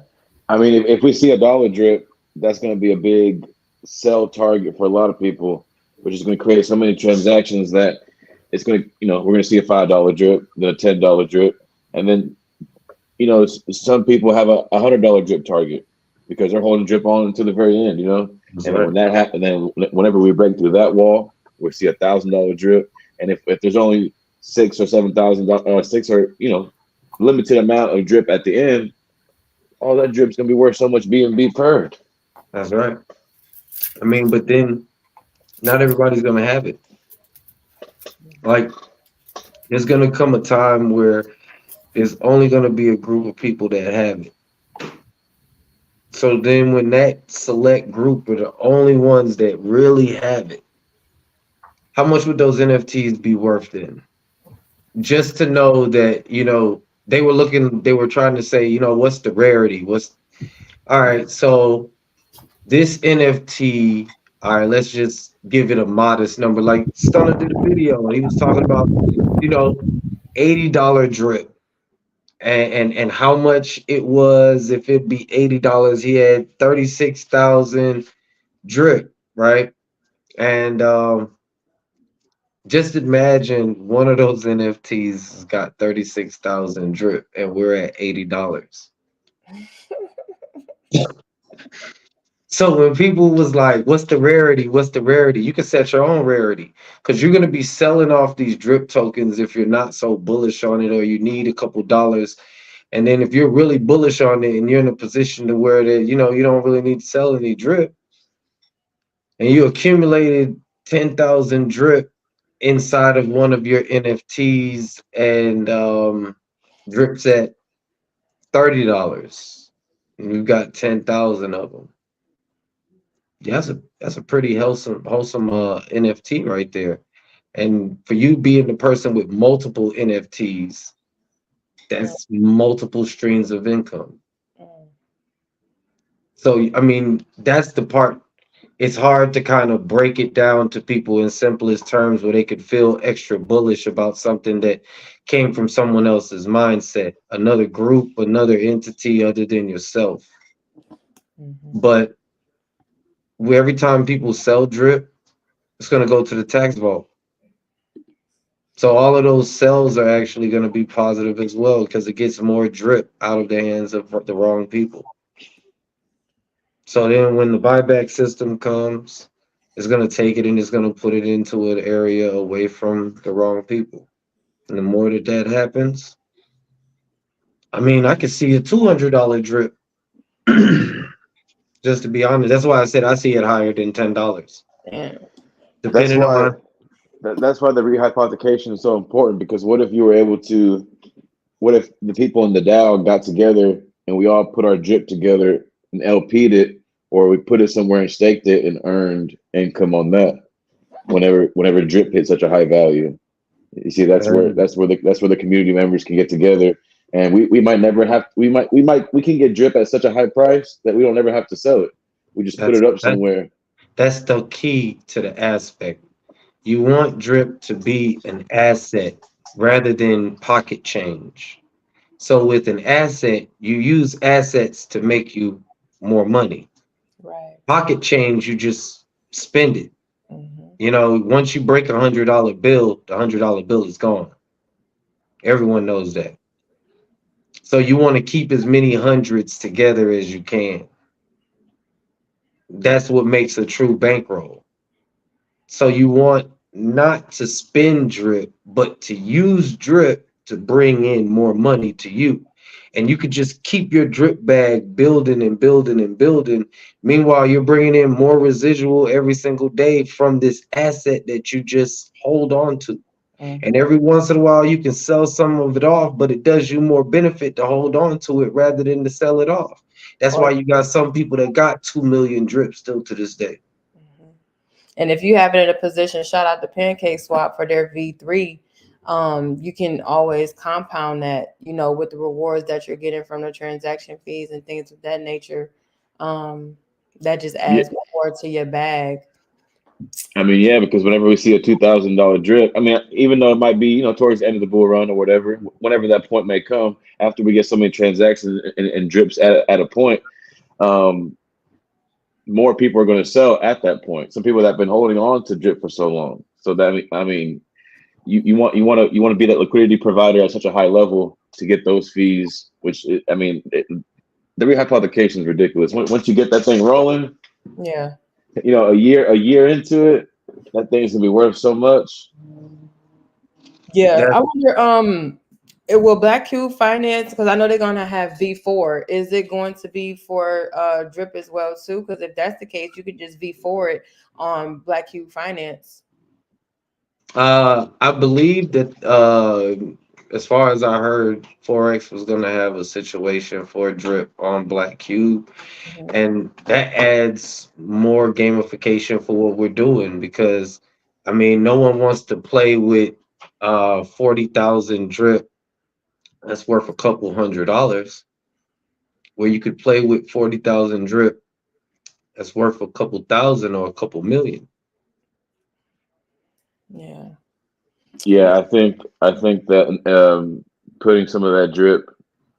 I mean, if we see $1 drip, that's going to be a big sell target for a lot of people, which is going to create so many transactions that it's going to, we're going to see a $5 drip, then a $10 drip, and then some people have a $100 drip target because they're holding drip on until the very end, And then when that happens, then whenever we break through that wall, we see $1,000 drip. And if there's only $6,000 or $7,000, limited amount of drip at the end, all that drip's gonna be worth so much BNB per. That's right. I mean, but then not everybody's gonna have it. There's gonna come a time where there's only going to be a group of people that have it. So then when that select group are the only ones that really have it, how much would those NFTs be worth then? Just to know that, they were trying to say, what's the rarity? All right, so this NFT, all right, let's just give it a modest number. Like Stunner did a video, and he was talking about, $80 drip. And how much it was. If it'd be $80, he had 36,000 drip, right? And Just imagine one of those NFTs has got 36,000 drip and we're at $80. So when people was like, what's the rarity? What's the rarity? You can set your own rarity because you're going to be selling off these drip tokens if you're not so bullish on it or you need a couple dollars. And then if you're really bullish on it and you're in a position to where that, you know, you don't really need to sell any drip and you accumulated 10,000 drip inside of one of your NFTs and drips at $30 and you've got 10,000 of them. Yeah, that's a pretty wholesome NFT right there. And for you being the person with multiple NFTs, that's multiple streams of income. So I mean, that's the part. It's hard to kind of break it down to people in simplest terms where they could feel extra bullish about something that came from someone else's mindset, another group, another entity other than yourself. But every time people sell drip, it's going to go to the tax vault. So all of those sales are actually going to be positive as well because it gets more drip out of the hands of the wrong people. So then when the buyback system comes, it's going to take it and it's going to put it into an area away from the wrong people. And the more that happens, I mean, I could see a $200 drip. Just to be honest, that's why I said I see it higher than $10. Depending on that's why the rehypothecation is so important, because what if the people in the DAO got together and we all put our drip together and LP'd it, or we put it somewhere and staked it and earned income on that whenever drip hit such a high value. You see, that's where the community members can get together. And we might never have we can get drip at such a high price that we don't ever have to sell it. We just put it up somewhere. That's the key to the aspect. You want drip to be an asset rather than pocket change. So with an asset, you use assets to make you more money. Right. Pocket change, you just spend it. You know, once you break $100 bill, the $100 bill is gone. Everyone knows that. So you want to keep as many hundreds together as you can. That's what makes a true bankroll. So you want not to spend drip, but to use drip to bring in more money to you. And you could just keep your drip bag building and building and building. Meanwhile, you're bringing in more residual every single day from this asset that you just hold on to. And every once in a while, you can sell some of it off, but it does you more benefit to hold on to it rather than to sell it off. That's why you got some people that got 2 million drips still to this day. And if you have it in a position, shout out to pancakeswap for their V3. You can always compound that, you know, with the rewards that you're getting from the transaction fees and things of that nature. That just adds more to your bag. I mean, yeah, because whenever we see a $2,000 drip, I mean, even though it might be, you know, towards the end of the bull run or whatever, whenever that point may come, after we get so many transactions and drips at a point, more people are going to sell at that point. Some people that have been holding on to drip for so long. So that, I mean, you want to be that liquidity provider at such a high level to get those fees, which the rehypothecation is ridiculous. Once you get that thing rolling, yeah, you know, a year into it, that thing's gonna be worth so much. Yeah, I wonder. Will Black Cube Finance? Because I know they're gonna have V4. Is it going to be for drip as well too? Because if that's the case, you could just V4 it on Black Cube Finance. I believe that as far as I heard, Forex was going to have a situation for drip on Black Cube, and that adds more gamification for what we're doing, because I mean, no one wants to play with 40,000 drip that's worth a couple $100, where you could play with 40,000 drip that's worth a couple thousand or a couple million. Yeah, I think that putting some of that drip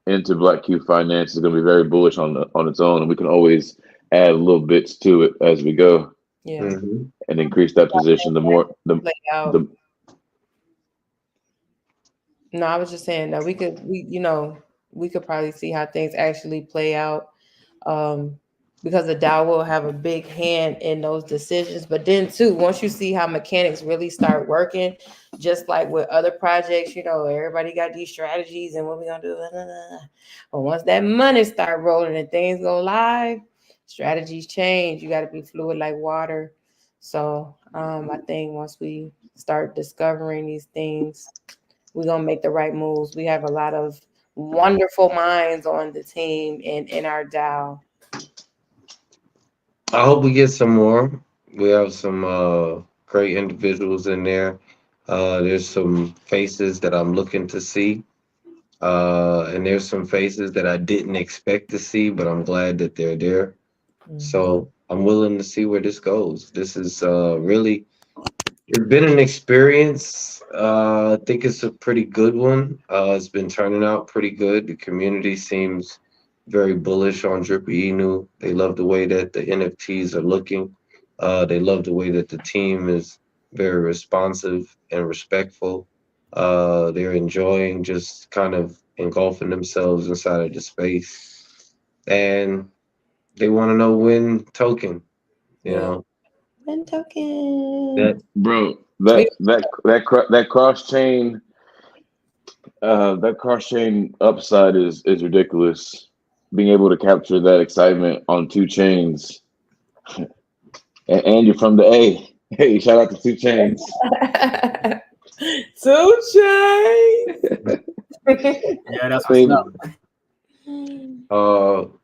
into Black Cube Finance is going to be very bullish on its own, and we can always add little bits to it as we go, and increase that position. The No, I was just saying that we could probably see how things actually play out. Because the DAO will have a big hand in those decisions. But then too, once you see how mechanics really start working, just like with other projects, everybody got these strategies and what we gonna do. But once that money start rolling and things go live, strategies change. You got to be fluid like water. So I think once we start discovering these things, we're gonna make the right moves. We have a lot of wonderful minds on the team and in our DAO. I hope we get some more. We have some great individuals in there. There's some faces that I'm looking to see. And there's some faces that I didn't expect to see, but I'm glad that they're there. So I'm willing to see where this goes. This is really, it's been an experience. I think it's a pretty good one. It's been turning out pretty good. The community seems very bullish on Drippy Inu. They love the way that the NFTs are looking. They love the way that the team is very responsive and respectful. They're enjoying just kind of engulfing themselves inside of the space. And they want to know when token, you know. When token. That that cross chain upside is ridiculous. Being able to capture that excitement on two chains, and you're from the A. Hey, shout out to 2 Chains. 2 Chains. Yeah, that's what's up.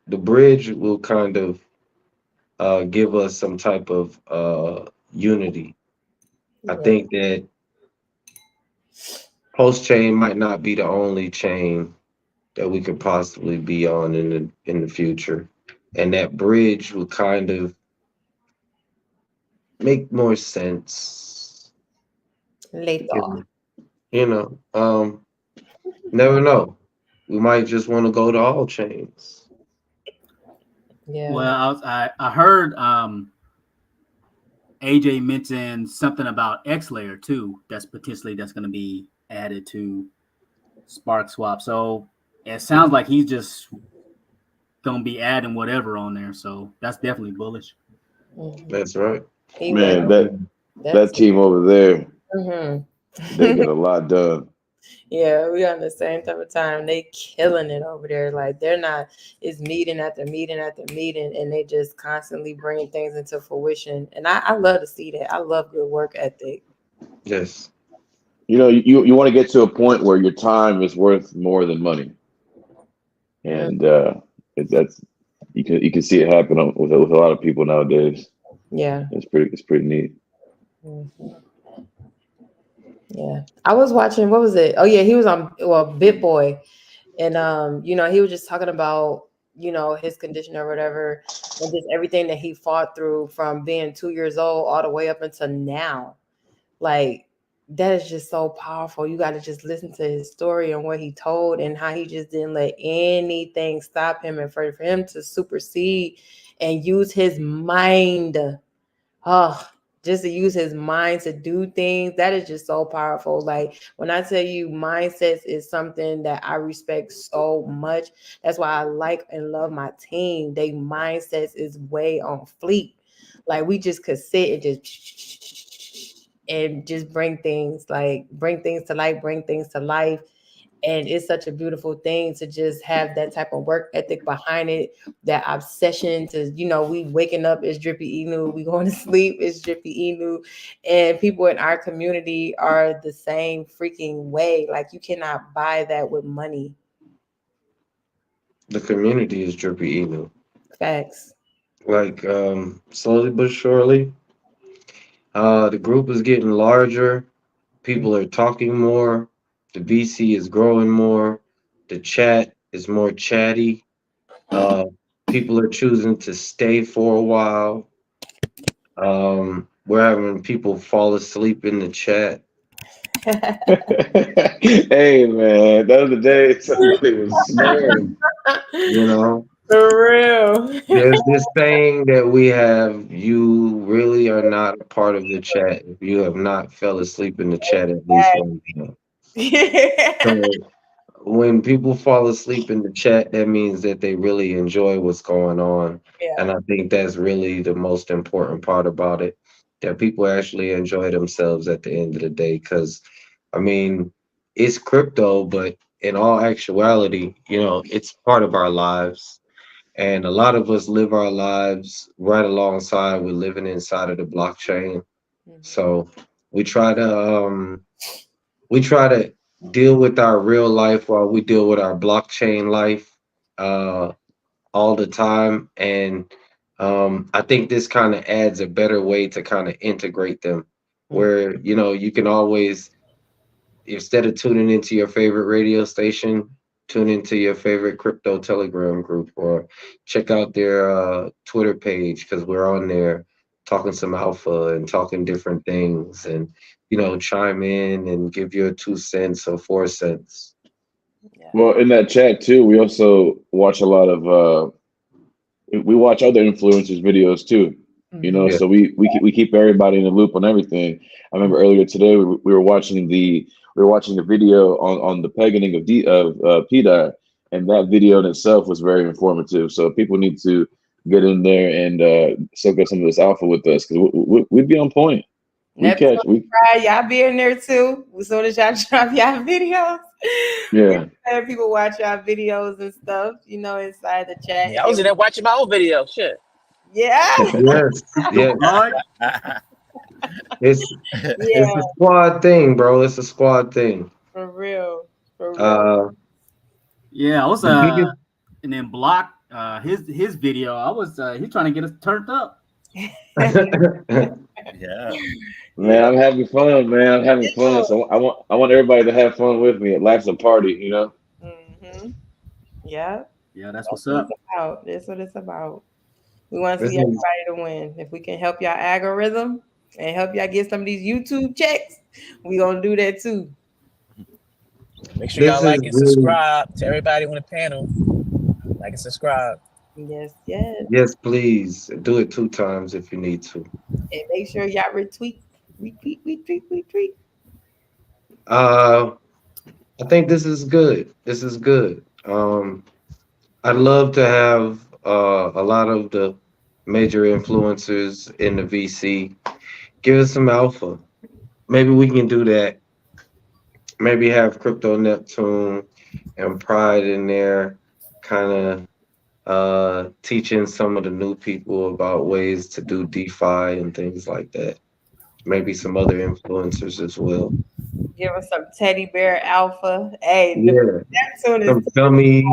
The bridge will kind of give us some type of unity. I think that Post Chain might not be the only chain that we could possibly be on in the future, and that bridge will kind of make more sense later. Never know. We might just want to go to all chains. Yeah. Well, I heard AJ mentioned something about X Layer too. That's going to be added to Spark Swap. So it sounds like he's just going to be adding whatever on there. So that's definitely bullish. That's right. Man, that team over there, they get a lot done. Yeah, we on the same type of time. They killing it over there. Like it's meeting after meeting after meeting, and they just constantly bringing things into fruition. And I love to see that. I love good work ethic. Yes. You want to get to a point where your time is worth more than money, and that's you can see it happen with a lot of people nowadays. Yeah, it's pretty neat. Yeah, I was watching. What was it? Oh yeah, he was on BitBoy, and he was just talking about his condition or whatever, and just everything that he fought through from being 2 years old all the way up until now. Like that is just so powerful. You got to just listen to his story and what he told and how he just didn't let anything stop him, and for him to supersede and use his mind. Just to use his mind to do things, that is just so powerful. Like when I tell you mindsets is something that I respect so much. That's why I like and love my team. They mindsets is way on fleek. Like we just could sit and just bring things to life, bring things to life. And it's such a beautiful thing to just have that type of work ethic behind it, that obsession to, we waking up is Drippy Inu, we going to sleep is Drippy Inu. And people in our community are the same freaking way. Like you cannot buy that with money. The community is Drippy Inu. Facts. Like slowly but surely, the group is getting larger. People are talking more. The VC is growing more. The chat is more chatty. People are choosing to stay for a while. We're having people fall asleep in the chat. Hey man, the other day somebody was snoring. For real. There's this saying that we have: you really are not a part of the chat if you have not fell asleep in the chat at least one time. So when people fall asleep in the chat, that means that they really enjoy what's going on. Yeah. And I think that's really the most important part about it, that people actually enjoy themselves at the end of the day. Because, I mean, it's crypto, but in all actuality, it's part of our lives. And a lot of us live our lives right alongside with living inside of the blockchain. So we try to deal with our real life while we deal with our blockchain life uh, all the time. And I think this kind of adds a better way to kind of integrate them, where you can always, instead of tuning into your favorite radio station, tune into your favorite crypto telegram group, or check out their Twitter page, because we're on there talking some alpha and talking different things, and chime in and give your 2 cents or 4 cents. Well, in that chat too, we also watch a lot of we watch other influencers' videos too. Yeah. So we keep everybody in the loop on everything. I remember earlier today we were watching the video on the pegging of PDI, and that video in itself was very informative. So people need to get in there and soak up some of this alpha with us, because we'd be on point. Y'all be in there too. As soon as y'all drop y'all videos, people watch y'all videos and stuff. Inside the chat. Yeah, I was in there watching my own video. Shit. Yeah. Yes. It's a squad thing, bro. It's a squad thing. For real. Yeah, I was and then Block his video. I was he's trying to get us turned up. Yeah. Man, I'm having fun, man. I'm having fun. So I want everybody to have fun with me. Life's a party, Yeah. Yeah, that's what's up. That's what it's about. We want to see everybody to win. If we can help y'all algorithm and help y'all get some of these YouTube checks, we gonna do that too. Make sure y'all like and subscribe to everybody on the panel. Like and subscribe. Yes. Yes, please. Do it 2 times if you need to. And make sure y'all retweet. I think this is good. I'd love to have a lot of the major influencers in the VC give us some alpha. Maybe we can do that. Maybe have Crypto Neptune and Pride in there, kind of teaching some of the new people about ways to do DeFi and things like that. Maybe some other influencers as well. Give us some teddy bear alpha. Hey, Neptune some dummies.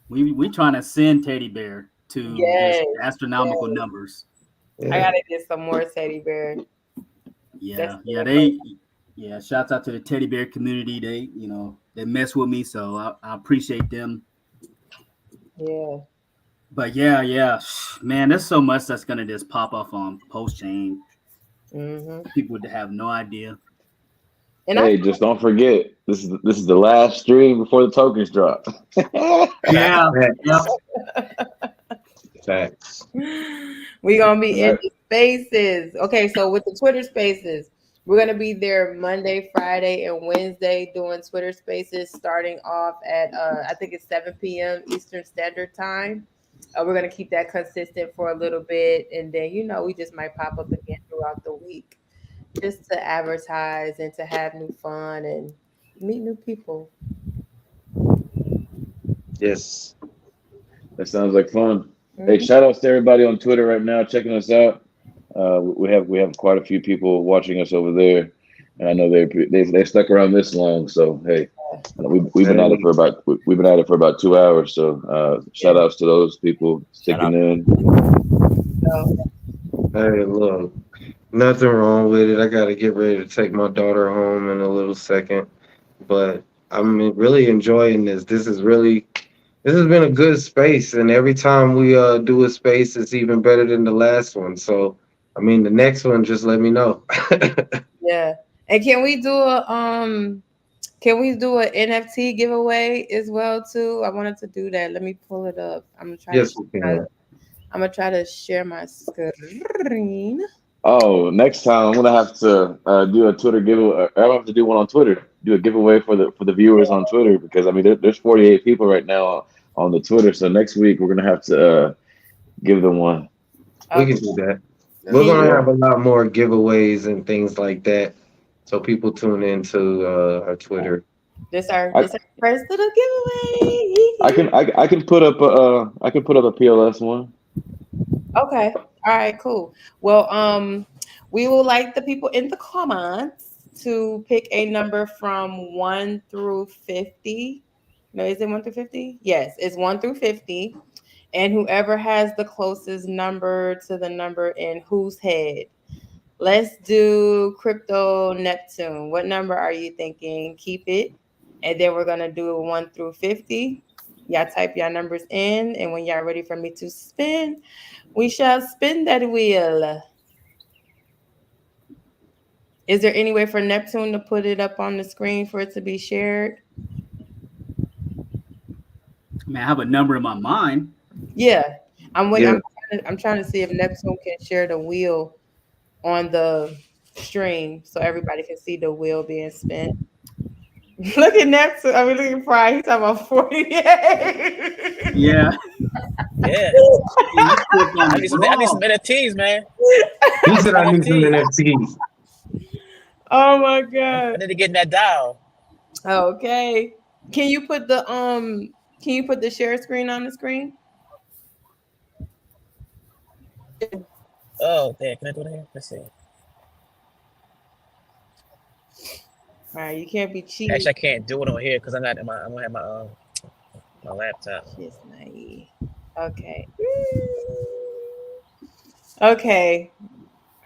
We trying to send teddy bear to just astronomical numbers. I gotta get some more teddy bear. Shouts out to the teddy bear community. They mess with me, so I appreciate them. Yeah. But man, there's so much that's gonna just pop off on post chain. People would have no idea. And just don't forget, this is the last stream before the tokens drop. Facts. We're gonna be in the spaces. Okay, so with the Twitter spaces, we're gonna be there Monday, Friday, and Wednesday doing Twitter spaces, starting off at I think it's 7 p.m. Eastern Standard Time. We're gonna keep that consistent for a little bit, and then we just might pop up again throughout the week, just to advertise and to have new fun and meet new people. Yes, that sounds like fun. Hey, shout outs to everybody on Twitter right now checking us out. We have quite a few people watching us over there, and I know they stuck around this long. So hey, we've been at it for about 2 hours. So shout outs to those people sticking in. Hey, look, nothing wrong with it. I got to get ready to take my daughter home in a little second, but I'm really enjoying this. This has been a good space, and every time we do a space, it's even better than the last one. So, the next one, just let me know. Yeah, and can we do an NFT giveaway as well too? I wanted to do that. Let me pull it up. I'm gonna try to share my screen. Oh, next time I'm gonna have to do a Twitter giveaway. I'm gonna have to do one on Twitter. Do a giveaway for the viewers on Twitter because I mean there's 48 people right now on the Twitter. So next week we're gonna have to give them one. We Okay. can do that. Yes, We're gonna sir. have a lot more giveaways and things like that. So people tune into our Twitter. This our I- first little giveaway. I can put up a PLS one. Okay. All right, cool. Well, we will like the people in the comments to pick a number from 1 through 50. No, is it 1 through 50? Yes, it's 1 through 50. And whoever has the closest number to the number in whose head. Let's do Crypto Neptune. What number are you thinking? Keep it. And then we're going to do 1 through 50. Y'all type your numbers in. And when y'all ready for me to spin, we shall spin that wheel. Is there any way for Neptune to put it up on the screen for it to be shared? I mean, I have a number in my mind. Yeah. I'm waiting. Yeah. I'm trying to see if Neptune can share the wheel on the stream so everybody can see the wheel being spent. Look at Neptune. I mean, look at Fry. He's talking about 48. Yeah. Yeah. I need some NFTs, man. He said I need some NFTs. Oh my I god. need to get in that dial. Okay. Can you put the share screen on the screen? Oh, damn. Can I do that? Let's see. All right, you can't be cheating. Actually, I can't do it on here because I'm not. I'm gonna have my laptop. Shit's naive. Okay. Okay.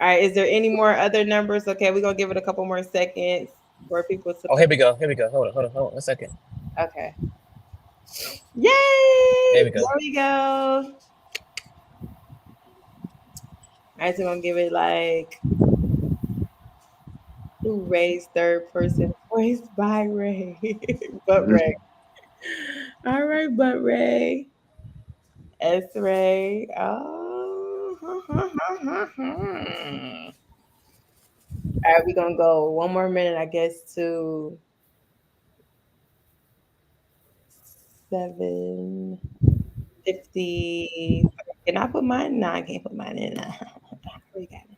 All right. Is there any more other numbers? Okay, we're gonna give it a couple more seconds for people to. Oh, here we go. Hold on. 1 second. Okay. Yay! There we go. There we go. All right, so we're gonna give it like who Ray's third person voice by Ray. But Ray. All right, but Ray. S Ray. Oh. All right, we're gonna go 1 more minute, I guess, to 7:50. Can I put mine? No, I can't put mine in. We got it.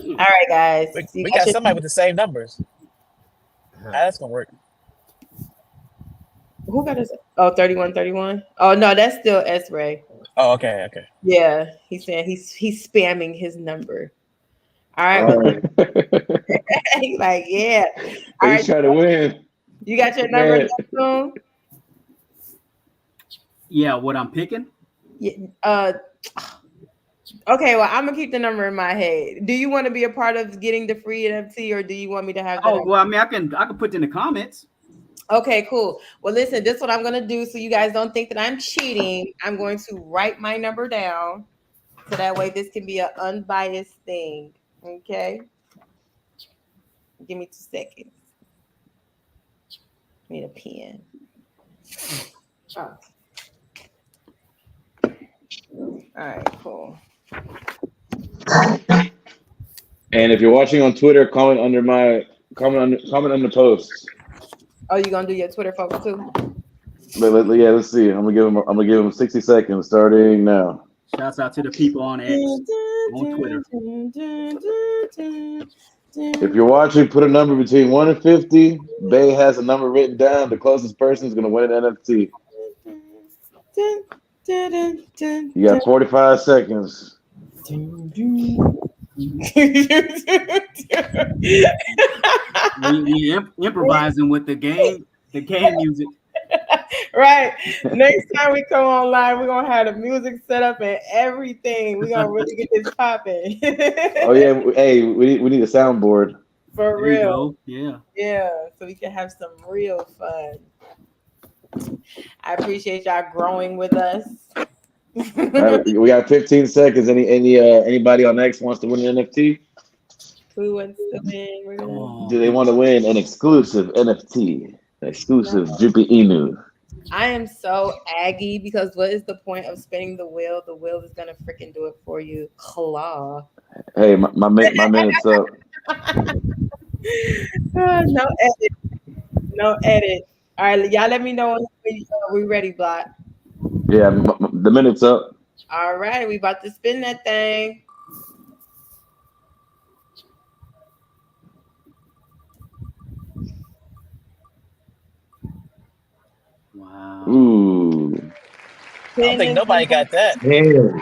All right, guys. We got somebody with the same numbers. That's gonna work. Who got us? Oh, 31. Oh no, that's still S Ray. Oh, okay. Yeah, he's saying he's spamming his number. All right. He's like, yeah. All He's right. trying to win. You got your number soon? Yeah, what I'm picking? Yeah. Okay, well, I'm gonna keep the number in my head. Do you want to be a part of getting the free NFT, or do you want me to have? Oh, well, I mean, I can put it in the comments. Okay, cool. Well, listen, this is what I'm gonna do, so you guys don't think that I'm cheating. I'm going to write my number down, so that way this can be an unbiased thing. Okay. Give me 2 seconds. Need a pen. Oh. All right, cool. And if you're watching on Twitter, comment under the post. Oh, you gonna do your Twitter focus too? Yeah, let's see. I'm gonna give him 60 seconds starting now. Shouts out to the people on X, on Twitter. If you're watching, put a number between 1 and 50. Bay has a number written down. The closest person is gonna win an NFT. You got 45 seconds. we improvising with the game music. Right. Next time we come online, we're gonna have the music set up and everything. We're gonna really get this popping. Oh yeah, hey, we need a soundboard. For There real. you go. Yeah. Yeah, so we can have some real fun. I appreciate y'all growing with us. All right, we got 15 seconds. Anybody on X wants to win an NFT? Who wants to win? We're gonna... Do they want to win an exclusive NFT? An exclusive Drippy Inu. I am so aggy because what is the point of spinning the wheel? The wheel is gonna freaking do it for you. Claw. Hey, my minute's up. No edit. No edit. All right, y'all let me know when we ready, Block. Yeah, the minute's up. All right, we about to spin that thing. Wow. Ooh. I don't think nobody got that. Damn.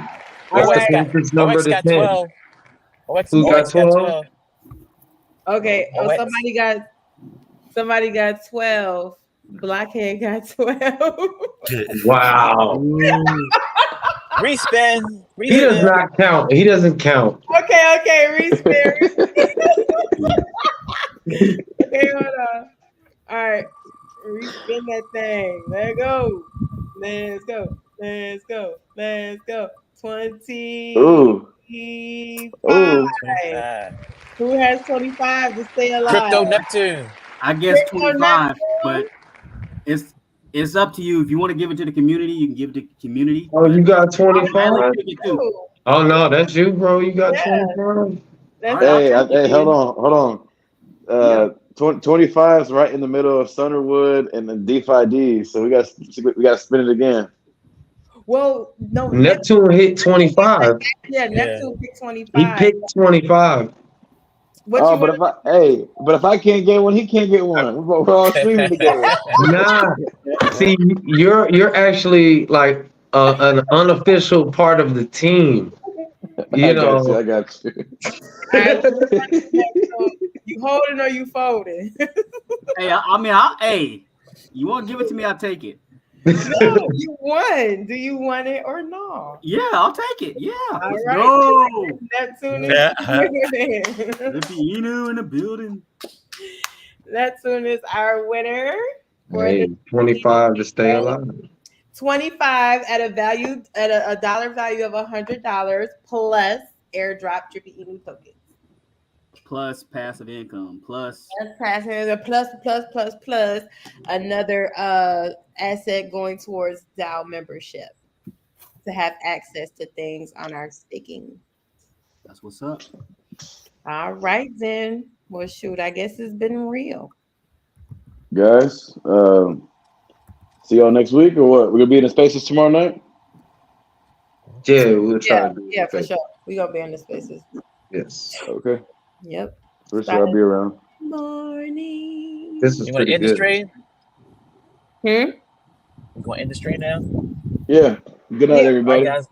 All What's right. the closest number OX to got 10? 12. Who got OX got 12? 12. Okay. Oh, OX. somebody got 12. Blockhead got 12. Wow. Respin. He does not count. He doesn't count. Okay, respin. Okay, hold on. All right, respin that thing. Let's go. 25. Ooh. Who has 25 to stay alive? Crypto Neptune. I guess 25, but it's up to you. If you want to give it to the community, you can give it to the community. Oh, you got 25? Ooh. Oh, no, that's you, bro. You got 25? Hey, hold on. 25 is right in the middle of Sunderwood and then DeFi D, so we got to spin it again. Well, no. Neptune hit 25. Yeah, Neptune picked 25. He picked 25. But if I can't get one, he can't get one. We're all streaming together. Nah. See, you're actually like an unofficial part of the team. You know. I got you. You holding or you folding? Hey, you want to give it to me? I'll take it. No, you won. Do you want it or not? Yeah, I'll take it. Yeah. All Let's right. go. Neptune Flippy Inu in the building. Neptune is our winner. Hey, 25 to stay alive. 25 at a dollar value of $100 plus airdrop Drippy Inu tokens. Plus passive income. Plus passive plus another asset going towards DAO membership to have access to things on our staking. That's what's up. All right then. Well, shoot, I guess it's been real. Guys, see y'all next week or what? We're gonna be in the spaces tomorrow night? Yeah, we'll try to do it. Yeah, for sure. We're gonna be in the spaces. Yes. Okay. Yep. For sure, I'll be around. Morning. This is You want to end the stream? You going to end the stream now? Yeah. Good night, everybody. All right, guys.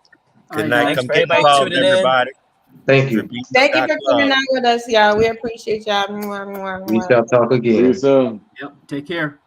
Good night. Thanks Come for get everybody involved, tuning in. everybody. Thank you. Thank you for coming out with us, y'all. We appreciate y'all. We shall talk See you again. soon. Yep. Take care.